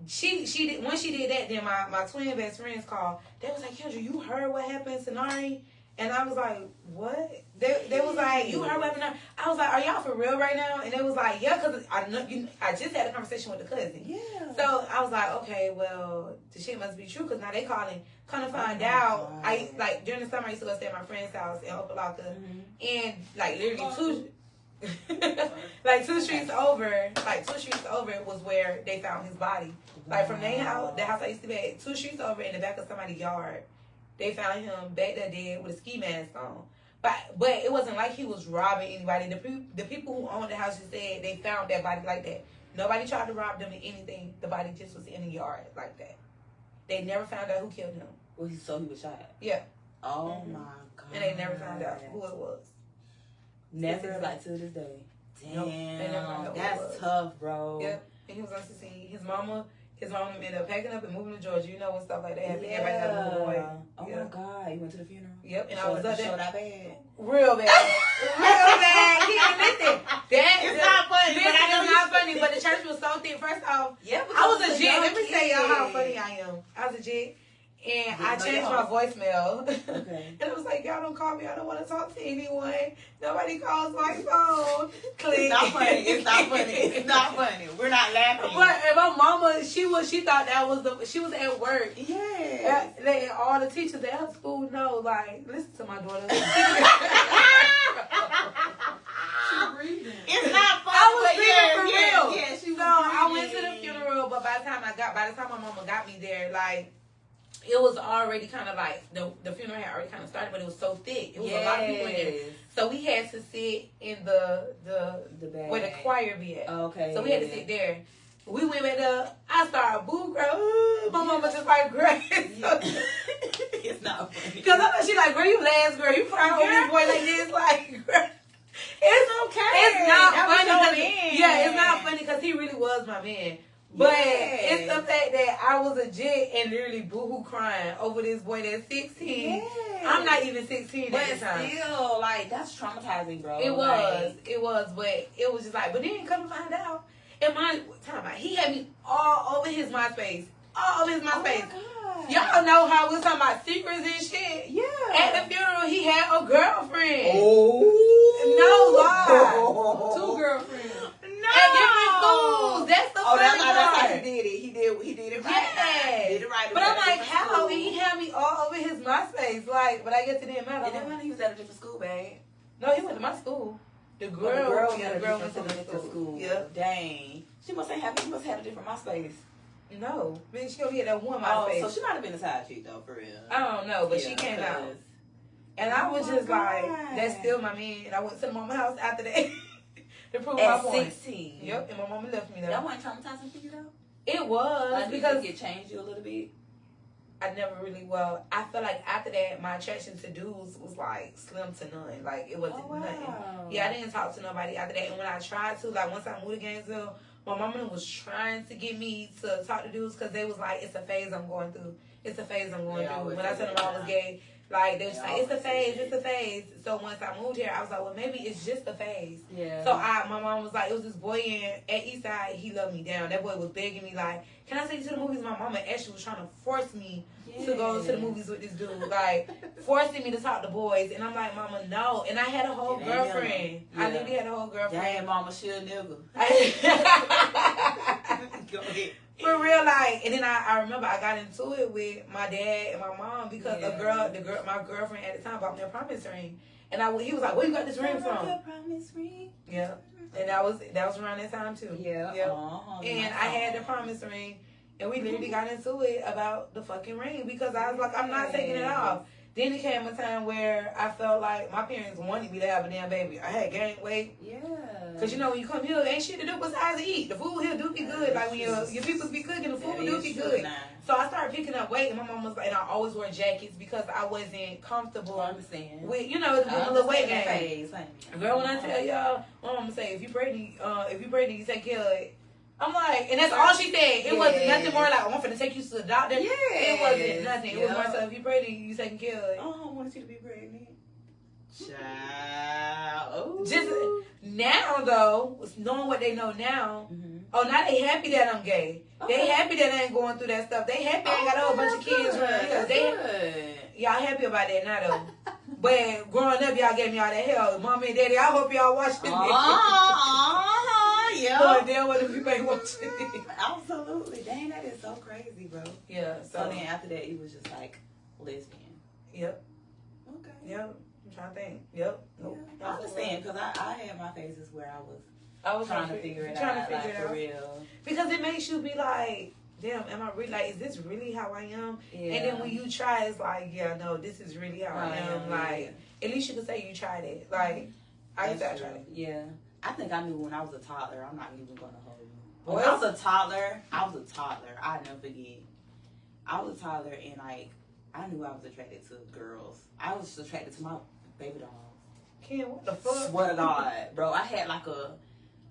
she when she did that, then my twin best friends called. They was like, Kendra, you heard what happened to Nari? And I was like, what? They was like, you heard what happened? I was like, are y'all for real right now? And they was like, yeah, because I just had a conversation with the cousin. Yeah. So I was like, okay, well, the shit must be true because now they calling. Kind of find out, I like during the summer I used to go stay at my friend's house in Opalaka, and like literally two streets over was where they found his body. Like from their house, the house I used to be at, 2 streets over in the back of somebody's yard. They found him back there dead with a ski mask on. But it wasn't like he was robbing anybody. The people who owned the house just said they found that body like that. Nobody tried to rob them or anything. The body just was in the yard like that. They never found out who killed him. Well, so he was shot? Yeah. Oh, my God. And they never found out who it was. Never, like, to this day. Damn. Nope. They never found out who That's it was. tough, bro. Yep. And he was on the scene. His mama ended up packing up and moving to Georgia. You know when stuff like that happens. Everybody got to move away. Oh, my God. You went to the funeral? Yep. And I was up there. Showed that bad? Real bad. Real bad. Listen. It's not funny. It's not funny, but the church was so thick. First off, I was a jit. Let me tell y'all how funny I am. I was a jit. And I changed my voicemail. Okay. And I was like, y'all don't call me. I don't want to talk to anyone. Nobody calls my phone. Click. It's not funny. It's not funny. It's not funny. We're not laughing. But my mama, she thought that was she was at work. Yeah. All the teachers at her school know, like, listen to my daughter. She's breathing. It's not funny. I was breathing for real. Yeah, she was I went to the funeral, but by the time my mama got me there, like, it was already kind of like the funeral had already kind of started, but it was so thick. It was a lot of people in there, so we had to sit in the back where the choir be at. Okay. So we had to sit there. We went back up. I started boo girl. My mama just like great. It's not funny. Because I know she like, girl, you last girl. You crying over this boy like this, like, girl. It's okay. It's not funny. It's not funny because he really was my man. But it's the fact that I was a jit and literally boo-hoo crying over this boy that's 16. Yeah. I'm not even 16 at the time. But still, like, that's traumatizing, bro. It was, but it was just like, but then come to find out, in my time, he had me all over his MySpace. All over his MySpace. Oh my God. Y'all know how we was talking about secrets and shit. Yeah. At the funeral, he had a girlfriend. No lie. 2 girlfriends. At different schools. That's the funny part. That's how he did it. He did it right. Yeah. He did it right. But I'm like, how? And he had me all over his MySpace. Like, but I guess it didn't matter. It didn't matter. He was at a different school, babe. No, he went to my school. The girl went to the school. Yeah. Dang. She must have had a different MySpace. No. Man, she only had that one MySpace. So she might have been a side chick, though, for real. I don't know, but she came out. And I was just like, that's still my man. And I went to the mama house after that. To prove my point. 16. Yep, and my mama left me there. That wasn't traumatizing for you though? It was. Like, because it changed you a little bit? I never really, I feel like after that, my attraction to dudes was like slim to none. Like, it wasn't nothing. Yeah, I didn't talk to nobody after that. And when I tried to, like, once I moved to Gainesville, my mama was trying to get me to talk to dudes because they was like, it's a phase I'm going through. It's a phase I'm going through. When I told them I was gay, Like, they were saying, it's a phase, it's a phase. So once I moved here, I was like, well, maybe it's just a phase. Yeah. So my mom was like, it was this boy at Eastside, he loved me down. That boy was begging me, like, can I take you to the movies? My mama actually was trying to force me to go to the movies with this dude. Like, forcing me to talk to boys. And I'm like, mama, no. And I had a whole girlfriend. Yeah. I literally had a whole girlfriend. Damn, mama, she a nigga. Go ahead. For real, like, and then I remember I got into it with my dad and my mom because my girlfriend at the time bought me a promise ring, and he was like, "Where you got this ring from?" A promise ring. Yeah, and that was around that time too. Yeah, and I had the promise ring, and we literally got into it about the fucking ring because I was like, I'm not taking it off. Then it came a time where I felt like my parents wanted me to have a damn baby. I had gained weight. Yeah. Because, you know, when you come here, ain't shit to do besides eat. The food here do be good. Like, when your people be cooking, the food do be good. So I started picking up weight, and my mom was like, and I always wore jackets because I wasn't comfortable with, you know, with a little weight gain. Girl, when I tell y'all, my mom say, if you pregnant, you take care of it. I'm like, and that's all she said. It wasn't nothing more like, I'm finna take you to the doctor. Yeah. It wasn't nothing. It was more so, if you pregnant, you taking care of it. Oh, I want you to be pregnant. Child. Just now, though, knowing what they know now, oh, now they happy that I'm gay. They happy that I ain't going through that stuff. They happy I ain't got a whole bunch of kids around here. Y'all happy about that now, though. But growing up, y'all gave me all that hell. Mommy and daddy, I hope y'all watching this. Yeah. Lord, damn, what if you ain't watching it? Absolutely. Dang, that is so crazy, bro. Yeah. So then after that, it was just like lesbian. Yep. Okay. Yep. I'm trying to think. Yep. Nope. Yeah. I understand because I had my phases where I was trying to figure it out. For real. Because it makes you be like, damn, am I really, like, is this really how I am? Yeah. And then when you try, it's like, yeah, no, this is really how I am. Like, at least you can say you tried it. Like, I guess I tried it. Yeah. I think I knew when I was a toddler. I'm not even going to hold you. When I was a toddler. I never forget. I was a toddler and, like, I knew I was attracted to girls. I was attracted to my baby dolls. Kim, what the fuck? Swear to God, bro. I had, like, a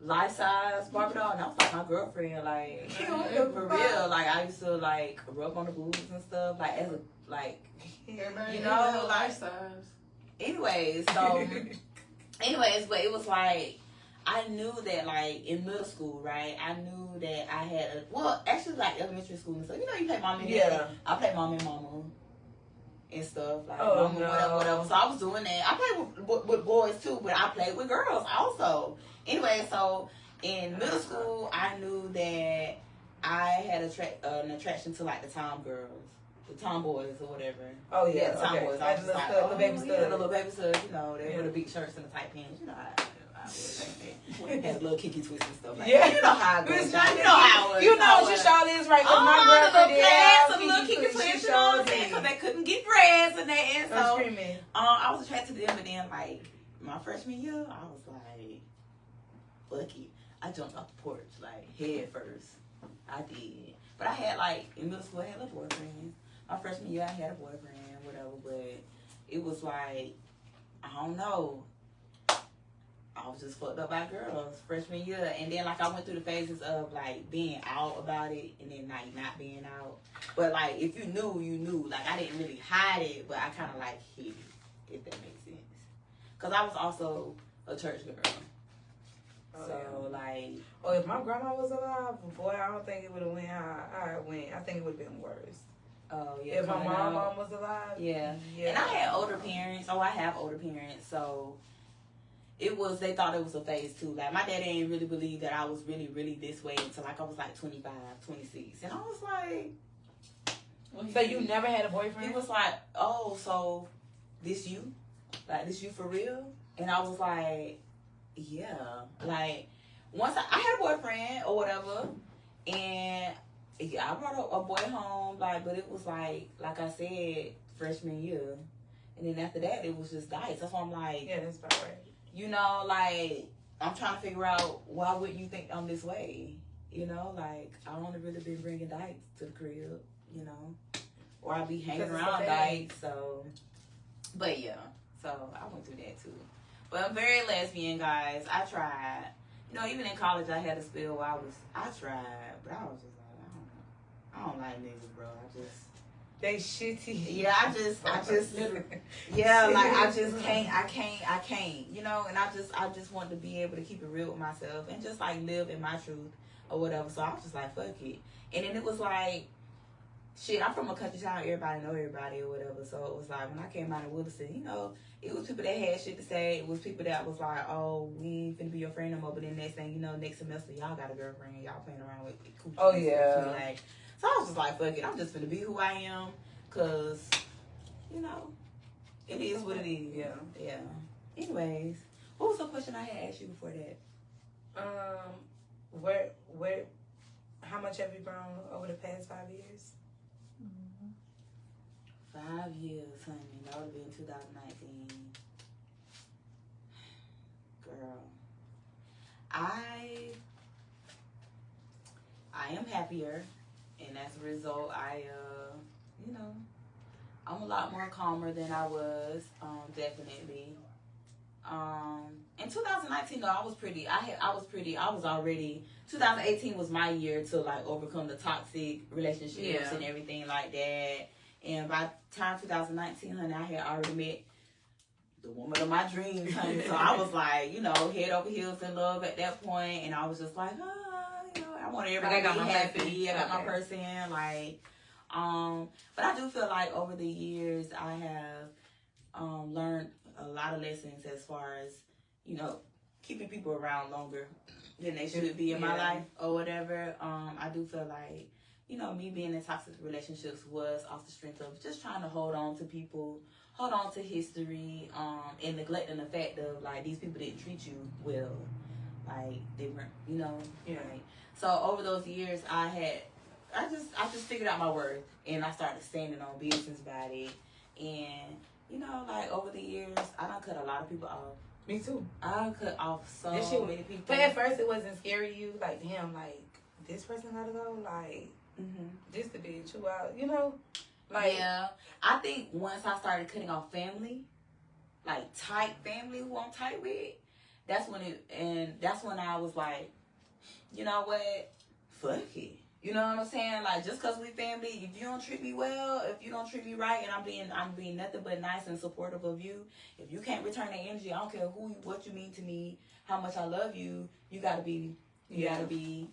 life-size Barbie doll, and that was, like, my girlfriend. Like, for real. Like, I used to, like, rub on the boobs and stuff. Like, as a, like, you know, like, life size. Anyways, but it was, like, I knew that, like, in middle school, right, I knew that I had actually, like, elementary school and stuff. You know, you play mom and dad. I played mom and mama and stuff. Like, whatever. So I was doing that. I played with boys, too, but I played with girls also. Anyway, so in middle school, I knew that I had an attraction to, like, the tom girls. The tomboys or whatever. Oh, yeah. The tomboys. I was like, the baby stud. The little baby stud, you know, they wear the big shirts and the tight pants, you know how had a little kicky twist and stuff like that. You know how it goes. You know how it was. You know what y'all is, right? Because my girlfriend did some little kicky twist, you know what I'm saying? Because they couldn't get dressed and that. And so I was attracted to them, but then, like, my freshman year, I was like, fuck it. I jumped off the porch, like, head first. I did. But I had, like, in middle school, I had a boyfriend. My freshman year, I had a boyfriend, whatever, but it was like, I don't know. I was just fucked up by girls freshman year. And then, like, I went through the phases of, like, being out about it and then, like, not being out. But, like, if you knew, you knew. Like, I didn't really hide it, but I kind of, like, hid it, if that makes sense. Because I was also a church girl. Like... Oh, if my grandma was alive, boy, I don't think it would have went how it went. I think it would have been worse. Oh, yeah. If my mom was alive? Yeah. And I had older parents. I have older parents, so... It was, they thought it was a phase too. Like, my daddy didn't really believe that I was really, really this way until, like, I was, like, 25, 26. And I was like... So you never had a boyfriend? He was like, oh, so this you? Like, this you for real? And I was like, yeah. Like, once I had a boyfriend or whatever, and yeah, I brought a boy home, like, but it was like I said, freshman year. And then after that, it was just dice. That's why I'm like... Yeah, that's about right. You know, like, I'm trying to figure out why wouldn't you think I'm this way? You know, like, I only really been bringing dykes to the crib, you know, or I be hanging around dykes, so, but yeah, so I went through that too. But I'm very lesbian, guys. I tried. You know, even in college, I had a spell where I tried, but I was just like, I don't like niggas, bro. They shitty. Yeah, I just, yeah, like I just can't, you know, and I just want to be able to keep it real with myself and just like live in my truth or whatever. So I was just like, fuck it. And then it was like, shit, I'm from a country town, everybody know everybody or whatever. So it was like, when I came out of Williston, you know, it was people that had shit to say. It was people that was like, oh, we ain't finna be your friend no more. But then next thing you know, next semester, y'all got a girlfriend. Y'all playing around with coochie. Oh, yeah. Like, so I was just like, fuck it. I'm just finna be who I am. Because, you know, it is what it is. Yeah. Yeah. Anyways, what was the question I had asked you before that? How much have you grown over the past 5 years? 5 years, honey. That would have been 2019. Girl. I am happier, and as a result, you know, I'm a lot more calmer than I was, definitely. In 2019 though, I was already, 2018 was my year to like overcome the toxic relationships and everything like that. And by the time 2019, honey, I had already met the woman of my dreams, honey. So I was like, you know, head over heels in love at that point. And I was just like, you know, I want everybody to be happy. I got my person, like, but I do feel like over the years I have learned a lot of lessons as far as, you know, keeping people around longer than they should be in my life or whatever. I do feel like, you know, me being in toxic relationships was off the strength of just trying to hold on to people, hold on to history, and neglecting the fact of, like, these people didn't treat you well. Like, they weren't, you know. Yeah. Like, so over those years, I just figured out my worth, and I started standing on business about it. And, you know, like, over the years, I done cut a lot of people off. Me too. I cut off so many people. But at first, it wasn't scary to you. Like, damn, like, this person gotta go. Like, this the bitch who out, you know? Like, yeah. I think once I started cutting off family, like, tight family who I'm tight with, that's when I was like, you know what? Fuck it. You know what I'm saying? Like, just because we family, if you don't treat me well, if you don't treat me right, and I'm being nothing but nice and supportive of you, if you can't return that energy, I don't care what you mean to me, how much I love you, you gotta be, you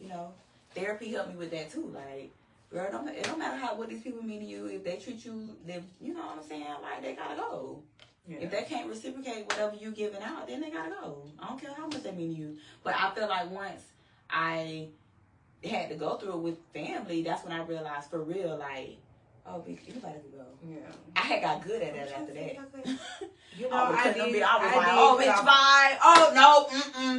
know, therapy helped me with that too. Like, girl, it don't matter what these people mean to you, if they treat you, you know what I'm saying? Like, they gotta go. Yeah. If they can't reciprocate whatever you giving out, then they gotta go. I don't care how much they mean to you. But I feel like once I had to go through it with family, that's when I realized for real, like, oh, anybody could go. Yeah. I had got good at that after that. You know, I was like, oh, bitch, bye. Oh, no,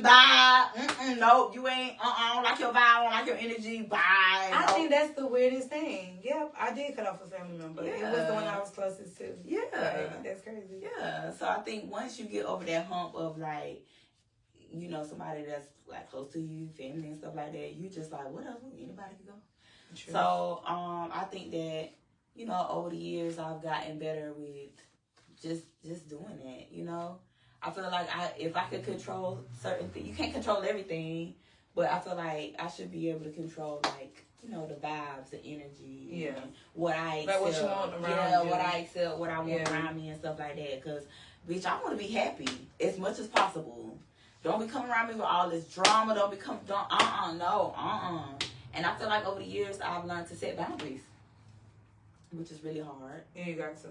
bye. No, you ain't, I don't like your vibe, I don't like your energy, bye. I think that's the weirdest thing. Yep, I did cut off a family member. Yeah. It was the one I was closest to. Yeah. Like, that's crazy. Yeah, so I think once you get over that hump of, like, you know, somebody that's, like, close to you, family and stuff like that, you just like, whatever, anybody can go. True. So, I think that, you know, over the years, I've gotten better with just doing that, you know. I feel like if I could control certain things, you can't control everything, but I feel like I should be able to control, like, you know, the vibes, the energy, and what I accept. Like what you want around you. What I accept, what I want around me and stuff like that. Because, bitch, I want to be happy as much as possible. Don't be coming around me with all this drama. No. And I feel like over the years, I've learned to set boundaries, which is really hard. Yeah, you got to.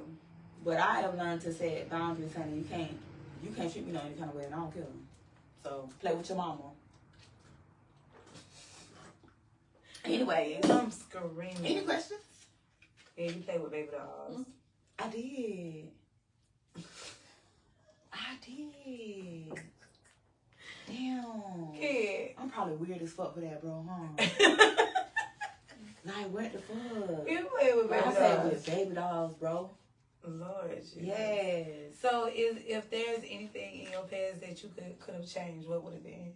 But I have learned to set boundaries, honey. You can't treat me no any kind of way, and I don't care. So, play with your mama. Anyway, I'm screaming. Any questions? Yeah, you play with baby dolls. I did. Damn. Kid. I'm probably weird as fuck for that, bro, huh? Like, what the fuck? You play with baby dolls. I play with baby dolls, bro. Lord Jesus. Yes. So, if there's anything in your past that you could have changed, what would it be?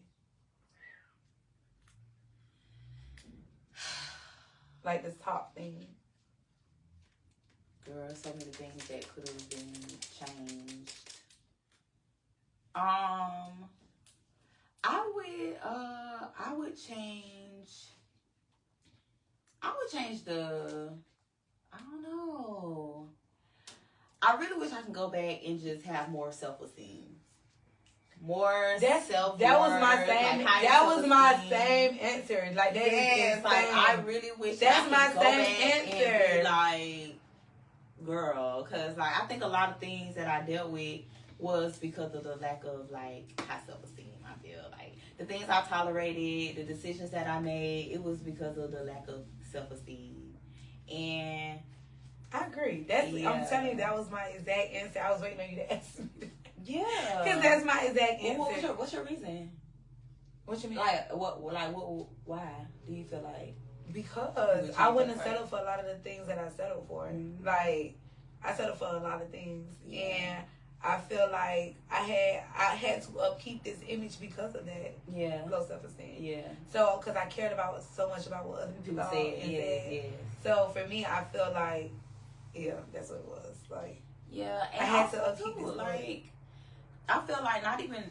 Like this top thing. Girl, so many things that could have been changed. I would change I don't know. I really wish I could go back and just have more self-esteem. More self-worth. That was my same. Like, that was my same answer. Like that is insane. Like I really wish that's I could my go same back answer. and be like, girl, because like I think a lot of things that I dealt with was because of the lack of like high self-esteem. I feel like the things I tolerated, the decisions that I made, it was because of the lack of self-esteem. And I agree. I'm telling you, that was my exact answer. I was waiting on you to ask me that. Yeah, because that's my exact answer. Well, what's your reason? What you mean? Like what? Why do you feel like? Because I wouldn't have settled for a lot of the things that I settled for. Mm-hmm. Like I settled for a lot of things, and I feel like I had to upkeep this image because of that. Yeah, low self-esteem. Yeah. So because I cared about so much about what other people said. Yes. So for me, I feel like that's what it was. Like and I had to upkeep this like. I feel like not even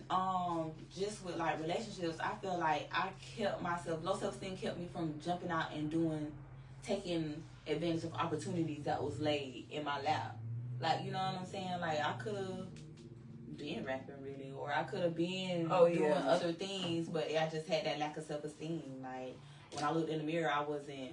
just with like relationships. I feel like I kept myself low self-esteem kept me from jumping out and taking advantage of opportunities that was laid in my lap. Like you know what I'm saying? Like I could have been rapping really, or I could have been doing other things, but I just had that lack of self-esteem. Like when I looked in the mirror, I wasn't.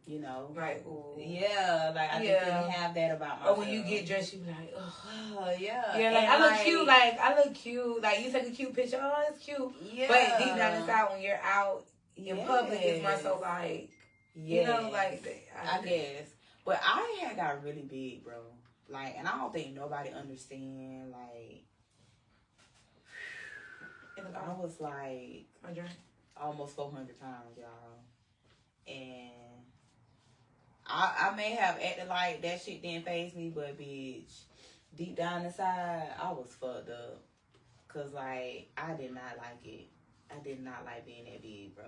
You know, right? Yeah, like I just didn't have that about myself. Or when you get dressed, you be like, oh, yeah. Like I look cute. Like I look cute. Like you take a cute picture, oh, it's cute. Yeah. But deep down inside, when you're out in public, it's more so like, you know, like I guess. But I had got really big, bro. Like, and I don't think nobody understand. Like, I was like almost 400 pounds, y'all, and. I may have acted like that shit didn't faze me, but bitch, deep down inside, I was fucked up. Cause like, I did not like it. I did not like being that big, bro.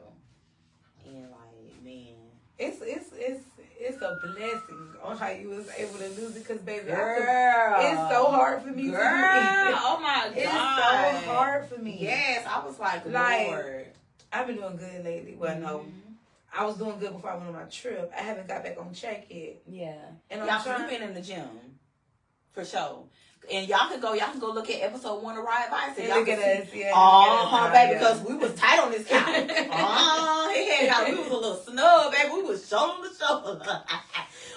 And like, man. It's a blessing on how you was able to lose it. Cause baby, girl, it's so hard for me. Girl, oh my God. It's so hard for me. Yes, I was like, Lord. I've been doing good lately. Well, no. I was doing good before I went on my trip. I haven't got back on track yet. Yeah. And y'all been in the gym. For sure. And y'all can go look at episode 1 of Ride Advice. And look at us. Yeah. Baby, because we was tight on this couch. We was a little snug, baby. We was shoulder to shoulder.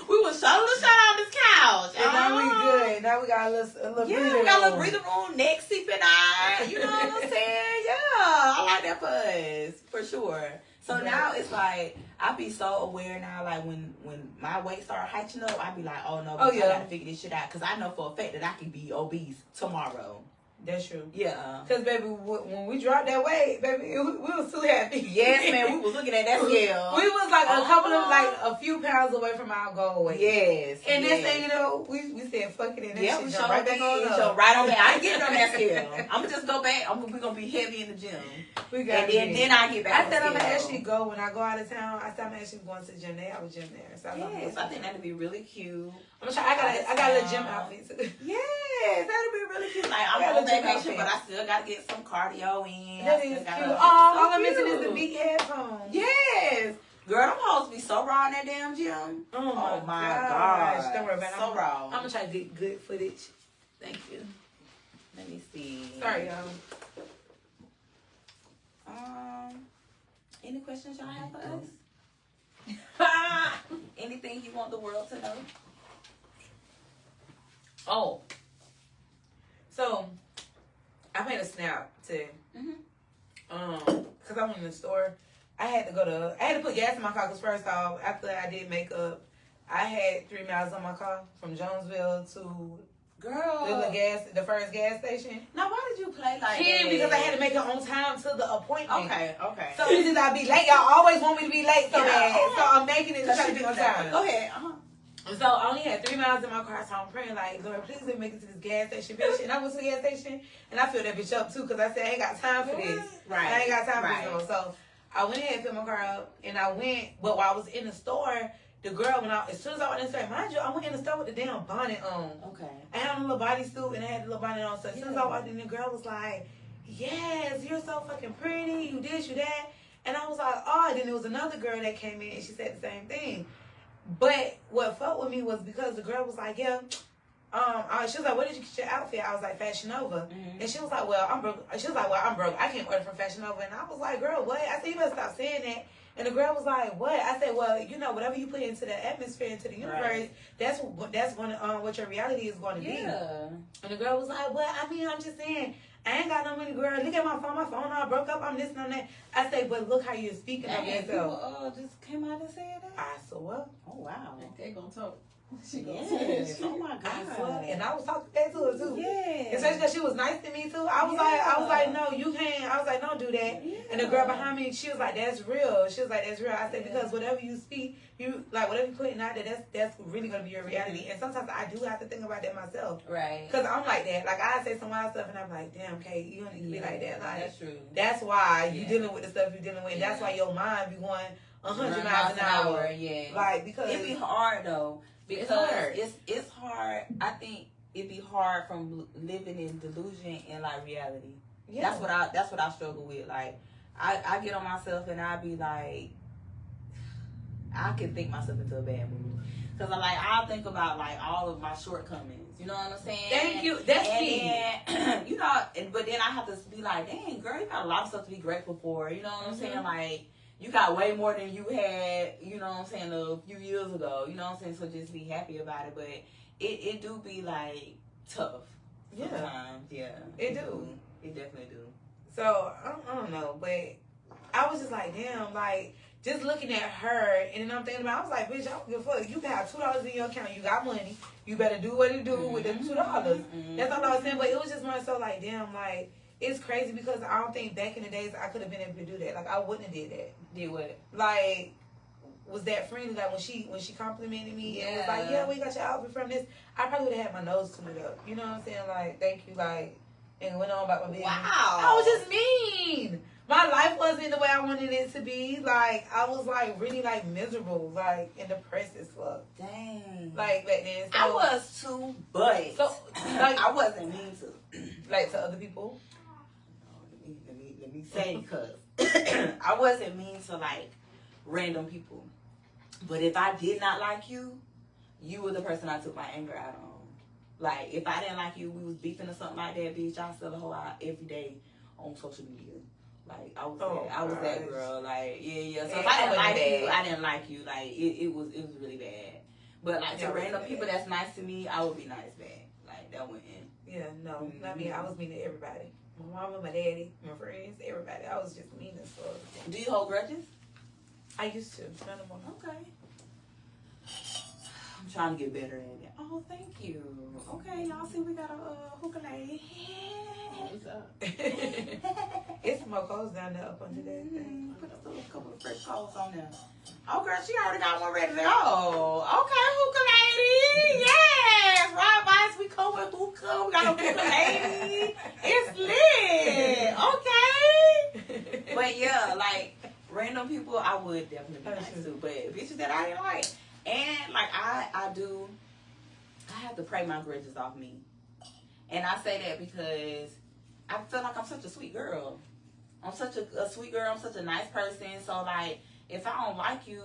We was shoulder to shoulder on this couch. And now we good. Now we got a little breathing room. We got a little breathing room, neck seeping out. You know what I'm saying? Yeah. I like that for us. For sure. So now it's like I be so aware now. Like when my weight start hiking up, I be like, oh no, I gotta figure this shit out because I know for a fact that I can be obese tomorrow. That's true. Yeah. Because baby, when we dropped that weight, baby, we was too happy. Yes, man. We was looking at that scale. We was like a few pounds away from our goal weight. Yes. And this thing, you know, we said fuck it, and that we shit right back on up. Right on there. I ain't getting on that scale. I'm gonna just go back. We're gonna be heavy in the gym. Then I get back. I said I'm gonna actually go when I go out of town. I said I'm actually going to the gym. They have a gym there. So I think that'd be really cute. I'm gonna try. I got a little gym outfit too. Yes, that'd be really cute. Like I'm on vacation, but I still gotta get some cardio in. That is cute. All I'm missing is the big headphones. Yes. Girl, them hoes be so raw in that damn gym. Oh my gosh. Don't worry about it. So raw. I'm gonna try to get good footage. Thank you. Let me see. Sorry, y'all. Any questions y'all have for us? Anything you want the world to know? Oh. So, I made a snap today. Cause I went in the store. I had to put gas in my car. Cause first off, after I did makeup, I had 3 miles on my car from Jonesville to the first gas station. Now, why did you play like that? Because I had to make it on time to the appointment. Okay. So since I be late, y'all always want me to be late so bad. So I'm making it to try to be on time. Go ahead. So I only had 3 miles in my car, so I'm praying like, Lord, please let me make it to this gas station, bitch. And I went to the gas station, and I filled that bitch up too, because I said I ain't got time for this. Right. I ain't got time for this no more. So I went ahead and filled my car up, and I went. But while I was in the store, the girl as soon as I went in the store, mind you, I went in the store with the damn bonnet on. Okay. I had a little bodysuit and I had the little bonnet on. So as soon as I walked in, the girl was like, "Yes, you're so fucking pretty. You this, you that." And I was like, "Oh." And then there was another girl that came in and she said the same thing. But what fucked with me was because the girl was like, yeah. She was like, where did you get your outfit? I was like, Fashion Nova. Mm-hmm. And she was like, well, I'm broke. She was like, well, I'm broke. I can't order from Fashion Nova. And I was like, girl, what? I said, you better stop saying that. And the girl was like, what? I said, well, you know, whatever you put into the atmosphere, into the universe, Right. that's going what your reality is going to be. Yeah. And the girl was like, well, I mean, I'm just saying, I ain't got no money, girl. Look at my phone all broke up. I'm this and I'm that. I say, but look how you're speaking of yourself. People just came out and said that? I swear. Oh, wow. They gonna talk. She gonna Yes. Oh, my I God. swear. And I was talking back to her, too. Yeah. Especially because she was nice to me too. I was like, no, you can't. I was like, don't do that. Yeah. And the girl behind me, she was like, that's real. She was like, that's real. I said, because whatever you speak, you like whatever you putting out there, that's really gonna be your reality. And sometimes I do have to think about that myself. Right. Cause I'm like that. Like I say some wild stuff, and I'm like, damn, Kate, you don't need to be like that. Like that's true. that's why you dealing with the stuff you're dealing with. And that's why your mind be going 100 miles an hour. Yeah. Like because It be hard though. Because it's hard. It's hard. I think it'd be hard from living in delusion and like reality. yeah. That's what I struggle with. Like I get on myself and I be like, I can think myself into a bad mood. Cause I'll think about like all of my shortcomings. You know what I'm saying? Thank you. That's and me. then, you know, but then I have to be like, dang, girl, you got a lot of stuff to be grateful for. You know what I'm saying? Like, you got way more than you had, you know what I'm saying, a few years ago. You know what I'm saying? So just be happy about it. But it do be like tough. Yeah. Sometimes. Yeah. It do. It definitely do. So I don't know, but I was just like, damn, like just looking at her, and then I'm thinking about, I was like, bitch, I don't give a fuck. You can have $2 in your account, you got money, you better do what you do with them $2. That's all I was saying. But it was just more so like, damn, like it's crazy because I don't think back in the days I could have been able to do that. Like I wouldn't have did that. Did what? Like was that friendly? Like when she complimented me and was like, yeah, we got your outfit from this. I probably would have had my nose tuned up. You know what I'm saying? Like, thank you, like, and went on about my business. Wow. I was just mean. My life wasn't the way I wanted it to be. Like, I was like really like miserable, like and depressed as fuck. Dang. Like back then. So, I was too, but so like I wasn't mean to. like to other people. Let me say, because I wasn't mean to like random people. But if I did not like you, you were the person I took my anger out on. Like, if I didn't like you, we was beefing or something like that, bitch, I sell a whole lot every day on social media. Like, I was that girl. Like, yeah. So if I didn't like you, I didn't like you. Like, it was really bad. But like to random people that's nice to me, I would be nice back. Like, that went in. Yeah, no, not me. I was mean to everybody. My mama, my daddy, my friends, everybody. I was just mean as fuck. Do you hold grudges? I used to. None of them. Okay. I'm trying to get better at it. Oh, thank you. Okay, y'all see we got a hookah lady. What's up? It's more clothes down there up under that thing. Put a little couple of fresh clothes on there. Oh, girl, she already got one ready to go. Okay, hookah lady. Yes. Ride by us. We come with hookah. We got a hookah lady. It's lit. Okay. But yeah, like, random people, I would definitely be nice to. But bitches that I didn't like. And, like, I have to pray my grudges off me. And I say that because I feel like I'm such a sweet girl. I'm such a sweet girl. I'm such a nice person. So, like, if I don't like you,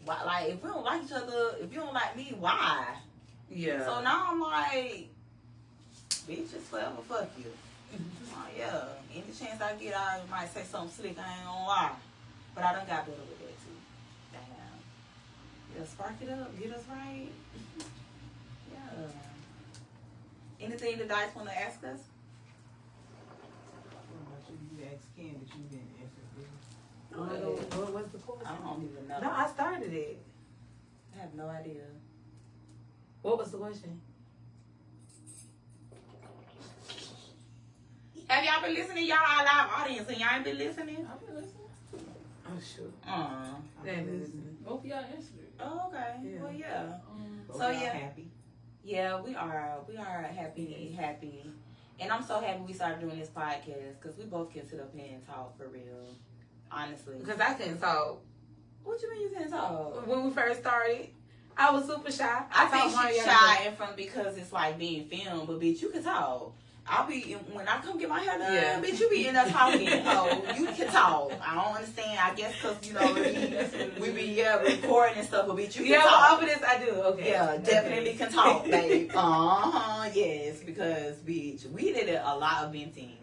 why, like, if we don't like each other, if you don't like me, why? Yeah. So now I'm like, bitch, just forever fuck you. Oh, yeah. Any chance I get, I might say something slick. I ain't gonna lie. But I done got better with that, too. Damn. Yeah, spark it up. Get us right. Yeah. Anything the dice want to ask us? You asked Ken, but you didn't answer this. What was the question? I don't even know. No, I started it. I have no idea. What was the question? Have y'all been listening? Y'all our live audience and y'all ain't been listening? I've been listening. Oh, shoot. They ain't been listening. Both of y'all answered it. Oh, okay. Yeah. Well, yeah. Both So, y'all yeah. happy. Yeah, we are happy. And I'm so happy we started doing this podcast because we both can sit up here and talk for real. Honestly. Because I couldn't talk. What you mean you can't talk? When we first started, I was super shy. I think talked she's Mariana. shy in front because it's like being filmed, but bitch, you can talk. when I come get my hair done, Yeah. bitch, you be in there talking. Oh, you can talk. I don't understand. I guess because, we be recording and stuff, but bitch, you can talk. Over this, I do. Okay. Yeah, definitely can talk, babe. Yes, because, bitch, we did a lot of venting.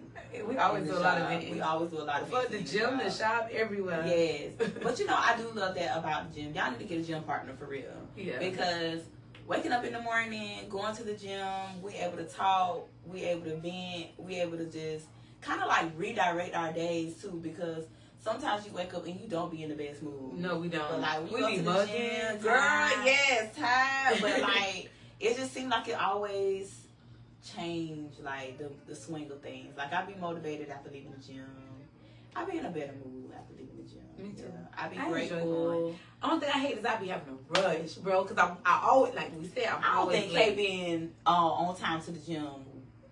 We always do a lot of venting. We always do a lot of For venting. the gym, the shop, everywhere. Yes. But, I do love that about the gym. Y'all need to get a gym partner for real. Yeah. Because waking up in the morning, going to the gym, we able to talk, we able to vent, we able to just kind of like redirect our days too, because sometimes you wake up and you don't be in the best mood. No, we don't. But like when you We go be to the gym, girl, yes, tired. But like it just seems like it always change like the swing of things. Like I be motivated after leaving the gym. I be in a better mood after leaving the gym. Me too. Yeah. I be I grateful. Only thing I hate is I be having a rush, bro. Because I always, like we said, I don't always think late. Kay been on time to the gym.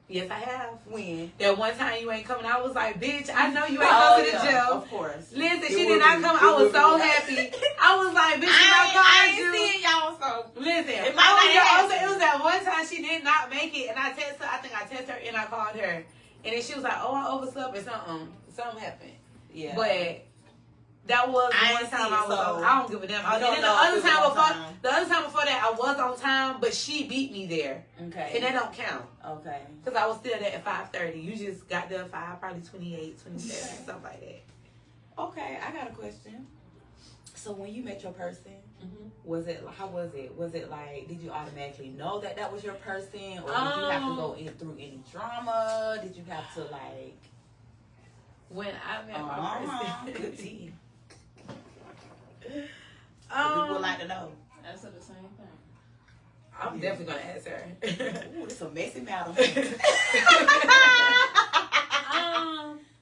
Yes, I have. When? That one time you ain't coming, I was like, bitch, I know you ain't coming to the gym. Of course. Listen, It she would did not be. come. It I was would so be. happy. I was like, bitch, I you. ain't seeing y'all, so. Listen, It might not happen. it was that one time she did not make it, and I texted her. I think I texted her and I called her, and then she was like, "Oh, I overslept or something. Something happened." Yeah. But that was I one ain't time see I it, was. so I don't give a damn. I And don't then know if it was on time. the other time before that, I was on time, but she beat me there, Okay. and that don't count. Okay. Because I was still there at 5:30. You just got there at 5, probably 28, 27, something like that. Okay, I got a question. So when you met your person, Mm-hmm. how was it? Was it like, did you automatically know that was your person, or did you have to go through any drama? Did you have to like? When I met my person. Good tea. People would like to know. Answer the same thing. I'm definitely going to ask her. Ooh, it's a messy matter.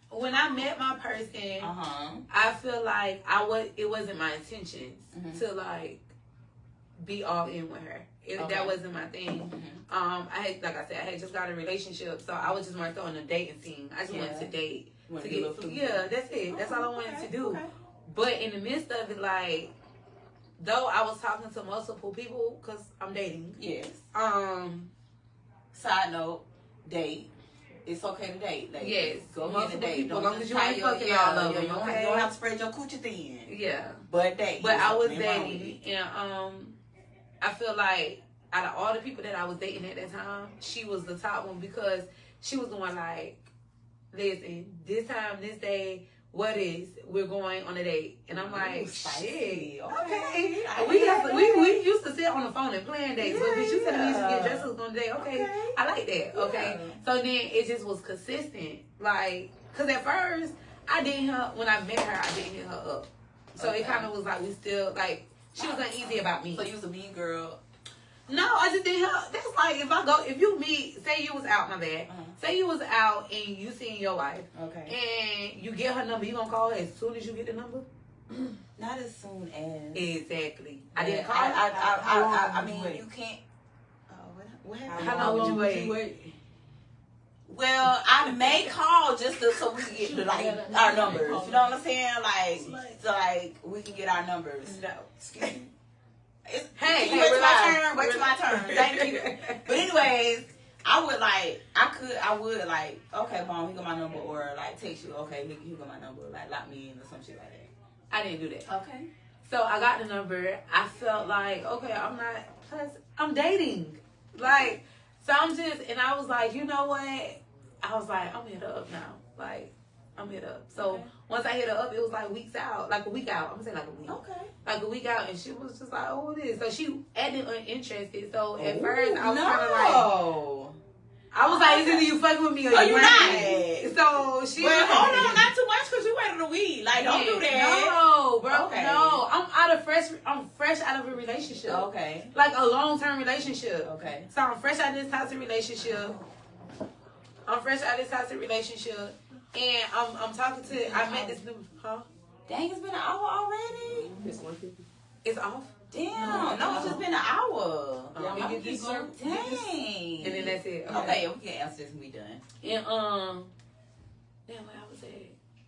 When I met my person, I feel like it wasn't my intentions to like be all in with her. That wasn't my thing. I had just got a relationship, so I was just more so on a dating scene. I just wanted to date. That's it. That's all I wanted to do. Okay. But in the midst of it, like, though I was talking to multiple people, because I'm dating. Yes. Side note, date. It's okay to date. Like, yes. Go ahead and date. As long as you ain't fucking all of them, you don't have to spread your coochie thin. Yeah. But date. But I was dating, and I feel like out of all the people that I was dating at that time, she was the top one, because she was the one like, listen, this time, this day, we're going on a date. And I'm like, shit, okay. We used to sit on the phone and plan dates. But bitch, you said we used to get dresses on a date. Okay. I like that. Okay. So then it just was consistent. Like, because at first, when I met her, I didn't hit her up. So it kind of was like, we still, like, she was uneasy about me. So you was a mean girl. No, I just didn't help. That's like if you meet, say you was out, my bad. Say you was out and you seen your wife. Okay. And you get her number, you gonna call her as soon as you get the number? Not as soon as. Exactly. Yeah, I didn't call her. I mean, you can't. What happened? How long would you wait? Well, I may call just so we can get our numbers. You know what I'm saying? Like we can get our numbers. No. Excuse me. Wait till relax. my turn. Thank you. But anyways, I would okay, Mom, here go my number, or like text you, okay, here go my number, like lock me in or some shit like that. I didn't do that. Okay. So I got the number. I felt like, okay, I'm dating. Like, so and I was like, you know what? I was like, I'm hit her up now. Like, I'm hit up. So once I hit her up, it was like weeks out, like a week out. I'm gonna say like a week. Okay. Like a week out, and she was just like, oh, it is. So she acted uninterested. So at first, I was kind of like, I was like, either you fucking with me or you not. So she. Well, hold on, not too much, because you waited a week. Like, don't do that. No, bro. Okay. No, I'm fresh out of a relationship. Okay. Like a long-term relationship. Okay. So I'm fresh out of this toxic relationship. And I'm talking to. I met this new. Dang, it's been an hour already. It's 150. It's off. Damn, no, it's just been an hour. Yeah, we get this Dang. And then that's it. Okay, we can answer this and we done. And damn, where I was at.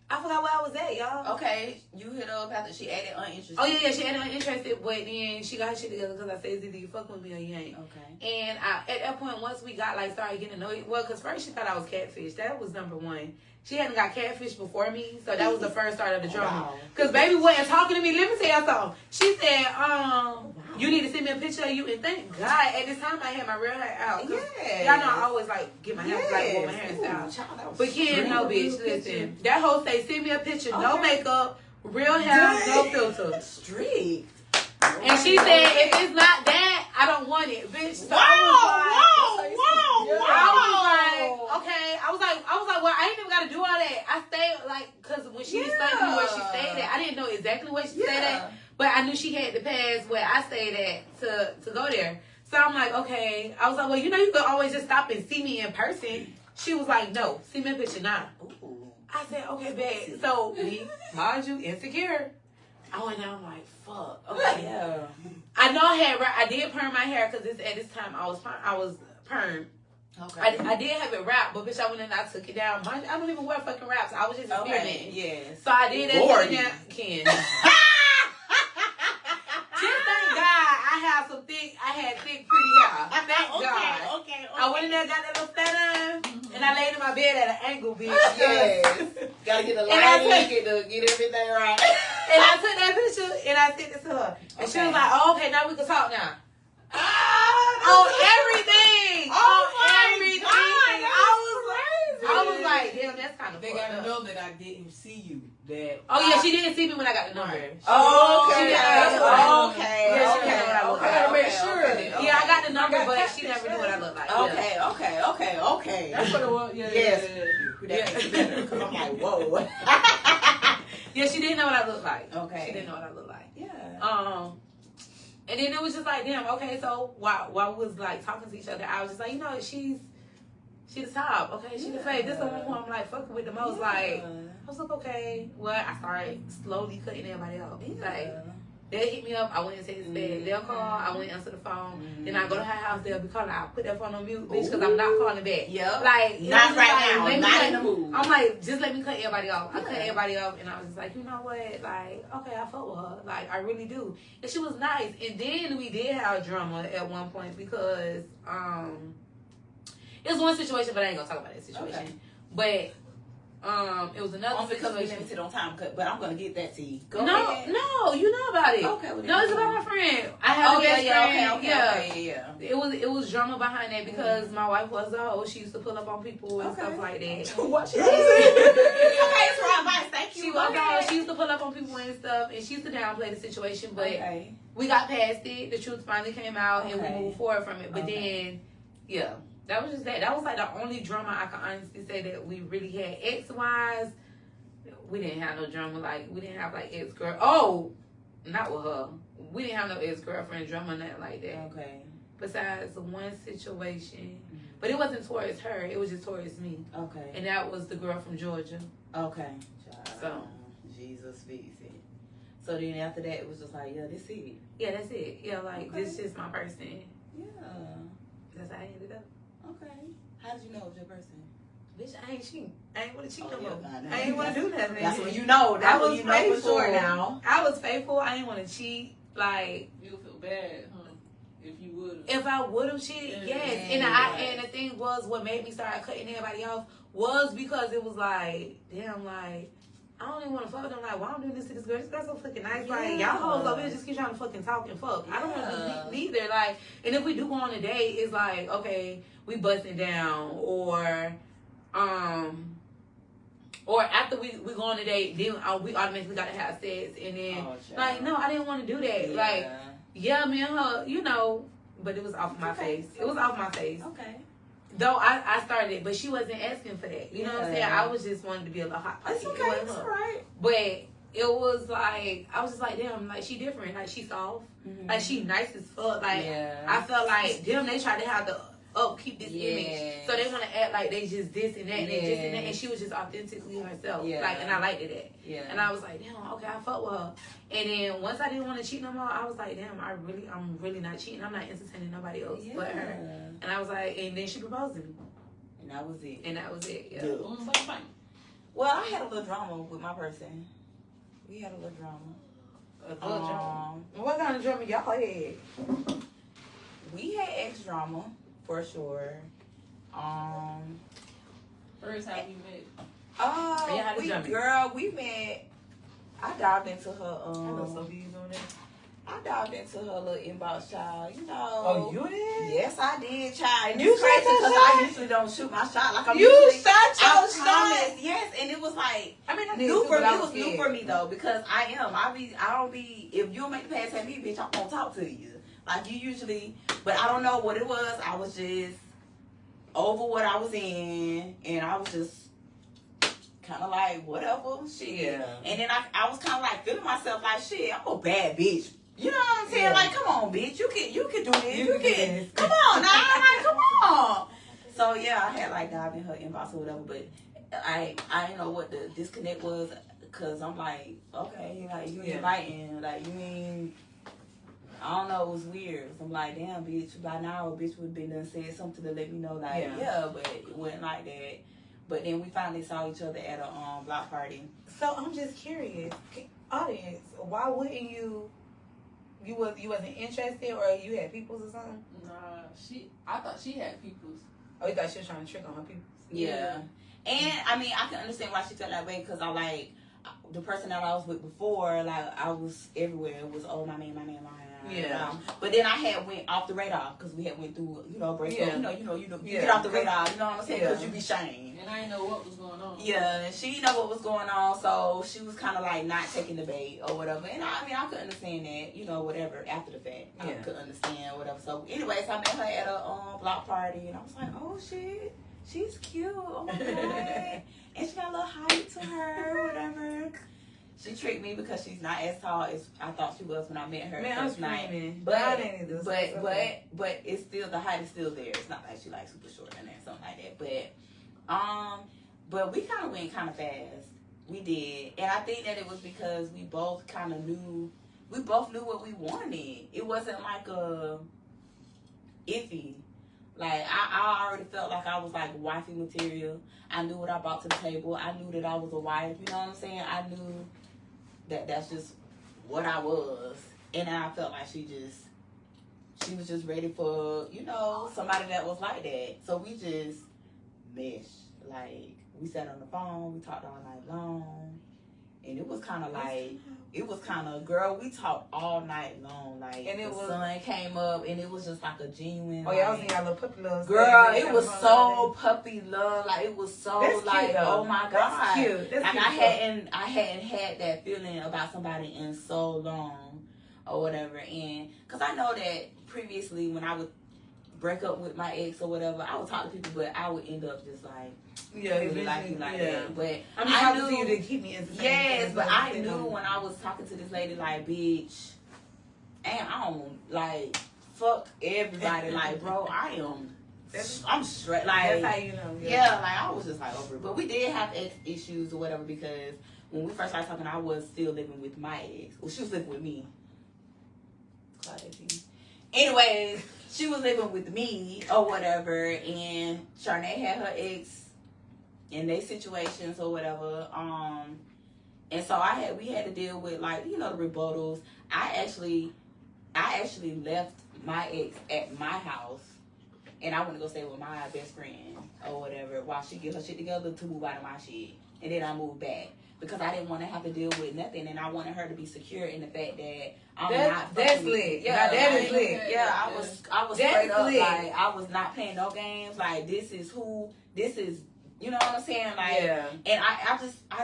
I forgot where I was at, y'all. Okay, you hit up after she added uninterested. Oh, yeah, she added uninterested, but then she got her shit together because I said, "Zizzy, you fuck with me or you ain't." Okay. And at that point, once we got, like, started getting to know it, well, because first she thought I was catfish. That was number one. She hadn't got catfish before me, so that was the first start of the drama. Because baby wasn't talking to me. Let me tell y'all something. She said, you need to send me a picture of you. And thank God, at this time, I had my real hair out. Yeah. Y'all know I always, like, get my hair, like, want my hair style. But Ken, no, bitch, listen. That whole say, send me a picture, no makeup, real hair, no filter. Strict. And she said, if it's not that, I don't want it, bitch. So I was like, okay. I was like, well, I ain't even gotta do all that. I stayed, like, cause when she explained to me where she stayed at, I didn't know exactly where she stayed at, but I knew she had to pass where I stayed at to go there. So I'm like, okay. I was like, well, you know, you could always just stop and see me in person. She was like, no, see me in picture now. I said, okay, babe. So me, mind you, insecure. I went down like, fuck. Okay. Yeah. I know I did perm my hair because at this time I was perm. Okay. I did have it wrapped, but bitch, I went in and I took it down. Mind you, I don't even wear fucking wraps. I was just experimenting. Yes. So I did that. Took it down. Ken. Just thank God I had thick, pretty hair. Thank God. Okay. I went in there, got that little flat iron, and I laid in my bed at an angle, bitch. Yes. Gotta get the lighting, get everything right. And I took that picture and I sent it to her. And she was like, oh, okay, now we can talk now. On everything. Everything. I was like, damn, that's kind of They gotta know that I didn't see you. That she didn't see me when I got the number. Okay. Make sure. Yeah, I got the number, but she never knew what I looked like. Okay. That's what it was. Because I'm like, whoa. Yeah, she didn't know what I looked like. Okay. She didn't know what I looked like. Yeah. And then it was just like, damn, okay, so while we was like talking to each other, I was just like, you know, she's the top, okay, she the face. This is the one who I'm like fucking with the most. Like, I was like, okay. Well, I started slowly cutting everybody off. Like, they'll hit me up, I went into his bed. They'll call, I went answer the phone. Then I go to her house, they'll be calling. I put that phone on mute, bitch, because I'm not calling back. Yep. Like, not right now. Not in the mood. I'm like, just let me cut everybody off. I cut everybody off, and I was just like, you know what? Like, okay, I fuck with her. Like, I really do. And she was nice. And then we did have drama at one point because it was one situation, but I ain't gonna talk about that situation. Okay. But it was another because situation. we limited on time cut, but I'm gonna get that to you. Go No, ahead. no, you know about it. Okay. Well, No, it's about my friend. I have a best friend. Okay. It was drama behind that because my wife was a hoe. She used to pull up on people and stuff like that. What she It's wrong advice. Thank you. She was a hoe. She used to pull up on people and stuff, and she used to downplay the situation. But we got past it. The truth finally came out, and we moved forward from it. But then, yeah. That was just that. That was like the only drama I can honestly say that we really had. Ex-wise, we didn't have no drama. Like, we didn't have, like, ex-girl. Oh, not with her. We didn't have no ex-girlfriend drama, nothing like that. Okay. Besides one situation. But it wasn't towards her. It was just towards me. Okay. And that was the girl from Georgia. Okay. So. Jesus fix it. So then after that, it was just like, yeah, this it. Yeah, that's it. Yeah, like, this is my person. Yeah. That's how I ended up. Okay. How did you know it was your person? Bitch, I ain't cheating. I ain't want to cheat no yeah, more. nah, I ain't want to do nothing. That's when you know. That's when you know for faithful. sure now. I was faithful. I didn't want to cheat. Like, you'll feel bad, huh? If you would. If I would have cheated, yes. And the thing was, what made me start cutting everybody off was because it was like, damn, like, I don't even want to fuck with them. Like, why I'm doing this to this girl? This girl's so fucking nice. Like, y'all hoes over here just keep trying to fucking talk and fuck. I don't want to be neither. Like, and if we do go on a date, it's like, okay, we busting down, or after we go on a date, then we automatically got to have sex, and then like, no, I didn't want to do that. Yeah. Like, yeah, me and her, you know, but it was off my face. It was off my face. Okay. Though I started it, but she wasn't asking for that. You know what I'm saying? I was just wanting to be a little hot pocket. It's okay. It's all right. But it was like, I was just like, damn, like, she different. Like, she soft. Like, she nice as fuck. Like, I felt like, damn, they tried to have the upkeep this image. So they want to act like they just this and that and they just and that. And she was just authentically herself. Like, and I liked it that. And I was like, damn, okay, I fuck with her. And then once I didn't want to cheat no more, I was like, damn, I'm really not cheating. I'm not entertaining nobody else but her. And I was like, and then she proposed to me. And that was it. And that was it. Yeah. Well, I had a little drama with my person. We had a little drama. A little drama. What kind of drama y'all had? We had ex drama for sure. First, how we met? Yeah, how did y'all meet? We met. I dived into her. I know some views on that. I dived into her little inbox, child. You know. Oh, you did? Yes, I did, child. And You it's crazy shot your because shot? I usually don't shoot my shot like I'm You usually. shot your I shot? promise, yes, and it was like I mean, I did new too, for but me. I It was new scared. for me though because I don't be. If you don't make the pass at me, bitch, I'm gonna talk to you. Like you usually, but I don't know what it was. I was just over what I was in, and I was just kind of like whatever, shit. Yeah. And then I was kind of like feeling myself like shit. I'm a bad bitch. You know what I'm saying? Yeah. Like, come on, bitch. You can do this. You can do can. this. Come on, now. Like, come on. So yeah, I had like dived in her inbox or whatever, but I didn't know what the disconnect was because I'm like, okay, like you inviting, like you mean. I don't know, it was weird. So I'm like, damn, bitch, by now a bitch would have been done said something to let me know, like, yeah, but it wasn't like that. But then we finally saw each other at a block party. So I'm just curious, audience, why wouldn't you wasn't interested or you had peoples or something? Nah, I thought she had peoples. Oh, you thought she was trying to trick on her people? Yeah. And, I mean, I can understand why she felt that way because I like, the person that I was with before, like, I was everywhere. It was, oh, my man. Yeah. But then I had went off the radar because we had went through, breakup. Yeah. You get off the radar. You know what I'm saying? Because you be shamed. And I didn't know what was going on. Yeah, and she know what was going on, so she was kind of like not taking the bait or whatever. And I mean, I could understand that, whatever after the fact. I could understand whatever. So, anyways, I met her at a block party, and I was like, oh shit, she's cute. Oh my god, and she got a little height to her, whatever. She tricked me because she's not as tall as I thought she was when I met her. Man, I was screaming. But okay. but it's still, the height is still there. It's not like she like super short and something like that. But we kind of went kind of fast. We did, and I think that it was because we both kind of knew. We both knew what we wanted. It wasn't like a iffy. Like I already felt like I was like wifey material. I knew what I brought to the table. I knew that I was a wife. You know what I'm saying? I knew that that's just what I was, and I felt like she was just ready for somebody that was like that. So we just meshed. Like we sat on the phone, we talked all night long, and it was kind of like girl. We talked all night long, like, and the sun came up, and it was just like a genuine. Oh yeah, I was in y'all little puppy love. Girl, it was so puppy love, like it was so that's like, cute, oh my god, that's cute. That's like cute. I hadn't had that feeling about somebody in so long, or whatever, and because I know that previously when I would break up with my ex or whatever, I would talk to people, but I would end up just like. Yeah, really like you like that. But I knew you to keep me entertained. Yes, but I knew when I was talking to this lady, like, bitch, and I don't like fuck everybody. Like, bro, I'm straight. Like, that's how you know. Yeah, like I was just like over it. But we did have ex issues or whatever because when we first started talking, I was still living with my ex. Well, she was living with me. Anyways, she was living with me or whatever, and Charnay had her ex in their situations or whatever. And so we had to deal with like, the rebuttals. I actually left my ex at my house, and I went to go stay with my best friend or whatever while she get her shit together to move out of my shit. And then I moved back because I didn't want to have to deal with nothing, and I wanted her to be secure in the fact that that's lit. Yeah, that is lit. Yeah, I was straight up like I was not playing no games. Like this is. You know what I'm saying? Like, and I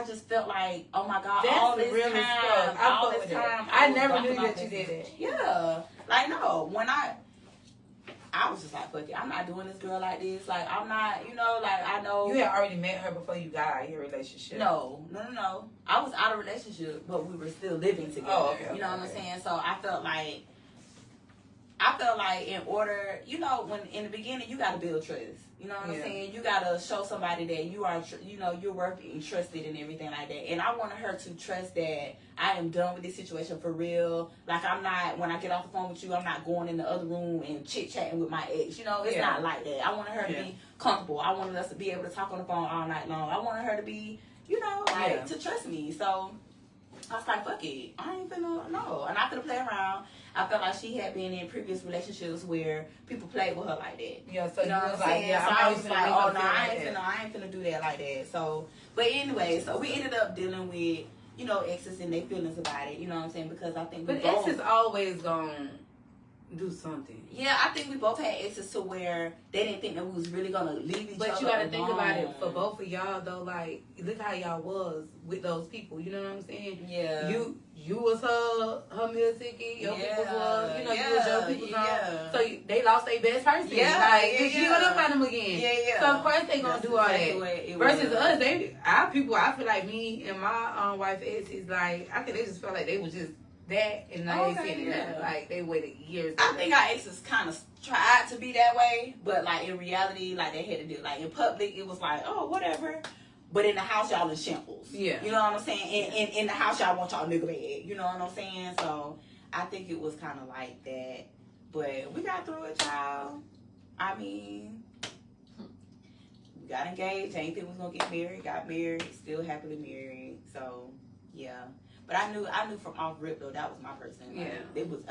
just felt like, oh my god, that's all this time, I never knew that you did it. Yeah, like no, when I was just like, fuck it, I'm not doing this girl like this. Like I'm not, like I know you had already met her before you got out of your relationship. No. I was out of relationship, but we were still living together. Oh, okay, you know what I'm saying? So I felt like in order, when in the beginning you got to build trust. You know what I'm saying? You got to show somebody that you are, you're worth being trusted and everything like that. And I wanted her to trust that I am done with this situation for real. Like I'm not, when I get off the phone with you, I'm not going in the other room and chit-chatting with my ex. It's not like that. I wanted her to be comfortable. I wanted us to be able to talk on the phone all night long. I wanted her to be, you know, like to trust me. So I was like, fuck it. I ain't finna, no. I'm not finna play around. I felt like she had been in previous relationships where people played with her like that. Yeah, so you know what I'm saying? Yeah, so I was like, oh, no, I I ain't finna do that like that. So, but anyway, so we ended up dealing with, you know, exes and their feelings about it. You know what I'm saying? Because I think we But both... exes always gonna do something. Yeah, I think we both had exes to where they didn't think that we was really gonna leave each other. But you gotta think about it for both of y'all though. Like, look how y'all was with those people. You know what I'm saying? Yeah. You was her meal ticket. Your people was, you know, you was your people. Yeah. So they lost their best person. Yeah. Like, you gonna find them again. Yeah. So of course they gonna do all that. Versus us, our people. I feel like me and my wife exes, like I think they just felt like they was just that, and now they said it. Like they waited years. I think our exes kind of tried to be that way, but like in reality, like they had to do like in public, it was like, oh, whatever. But in the house, y'all in shambles. Yeah, you know what I'm saying. In the house, y'all want y'all nigga bad. You know what I'm saying. So I think it was kind of like that, but we got through it, child. I mean, we got engaged. Ain't think we was gonna get married. Got married. Still happily married. So yeah. But I knew from off rip though that was my person. Like, it was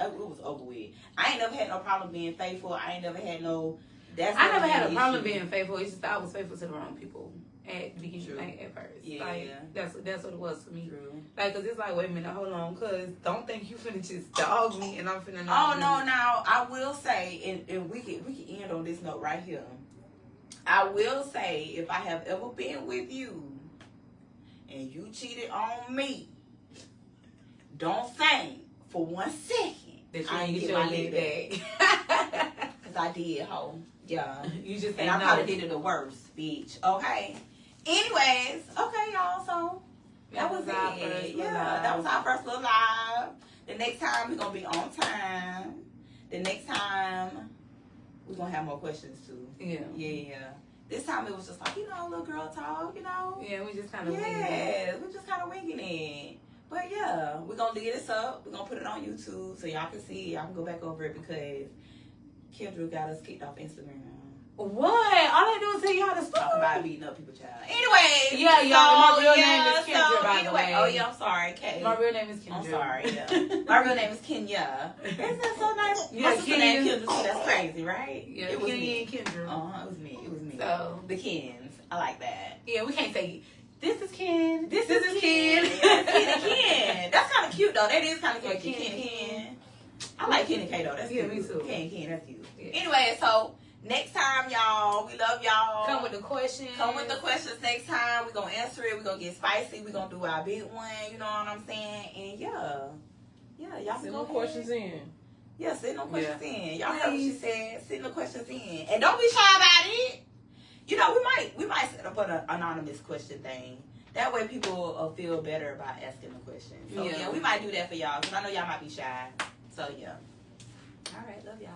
over with. I ain't never had no problem being faithful. I ain't never had no. I never had a problem being faithful. It's just I was faithful to the wrong people at the beginning, like, at first. Yeah, like, that's what it was for me. True. Like, cause it's like, wait a minute, hold on, cause don't think you finna just dog me and I'm finna. Oh no, now I will say, and we can end on this note right here. I will say, if I have ever been with you, and you cheated on me. Don't think for 1 second that you ain't get your leg back. Cause I did, ho. Yeah. You just and I probably did it the worst, bitch. Okay. Anyways, okay, y'all. So that was our it. That was our first little live. The next time we're gonna be on time. The next time we're gonna have more questions too. Yeah. This time it was just like, you know, little girl talk, you know. Yeah, we just kind of winging it. Yeah, we just kind of winging it. But yeah, we're going to leave this up. We're going to put it on YouTube so y'all can see. Y'all can go back over it because Kendra got us kicked off Instagram. What? All I do is tell you how to talk about beating up people, child. Anyway. Yeah, y'all. My real name is Kendra, by the way. Oh, yeah, I'm sorry, Kay. My real name is Kendra. I'm sorry, yeah. My real name is Kenya. Isn't that so nice? Yeah, my sister named Kendra, so that's crazy, right? Yeah, it was me and Kendra. It was me. So, the Kens. I like that. Yeah, we can't say... This is Ken. This is Yeah, Ken. Ken. That's kind of cute, though. That is kind of cute. Ken. I like Ken and K, though. That's cute. Me too. Ken. That's cute. Yeah. Anyway, so next time, y'all, we love y'all. Come with the questions. Next time. We're going to answer it. We're going to get spicy. We're going to do our big one. You know what I'm saying? And yeah, y'all send no questions in. Yeah, send no questions in. Y'all heard what she said. Send no questions in. And don't be shy about it. You know, we might set up an anonymous question thing. That way people will feel better about asking the question. So, yeah, we might do that for y'all because I know y'all might be shy. So, yeah. All right. Love y'all.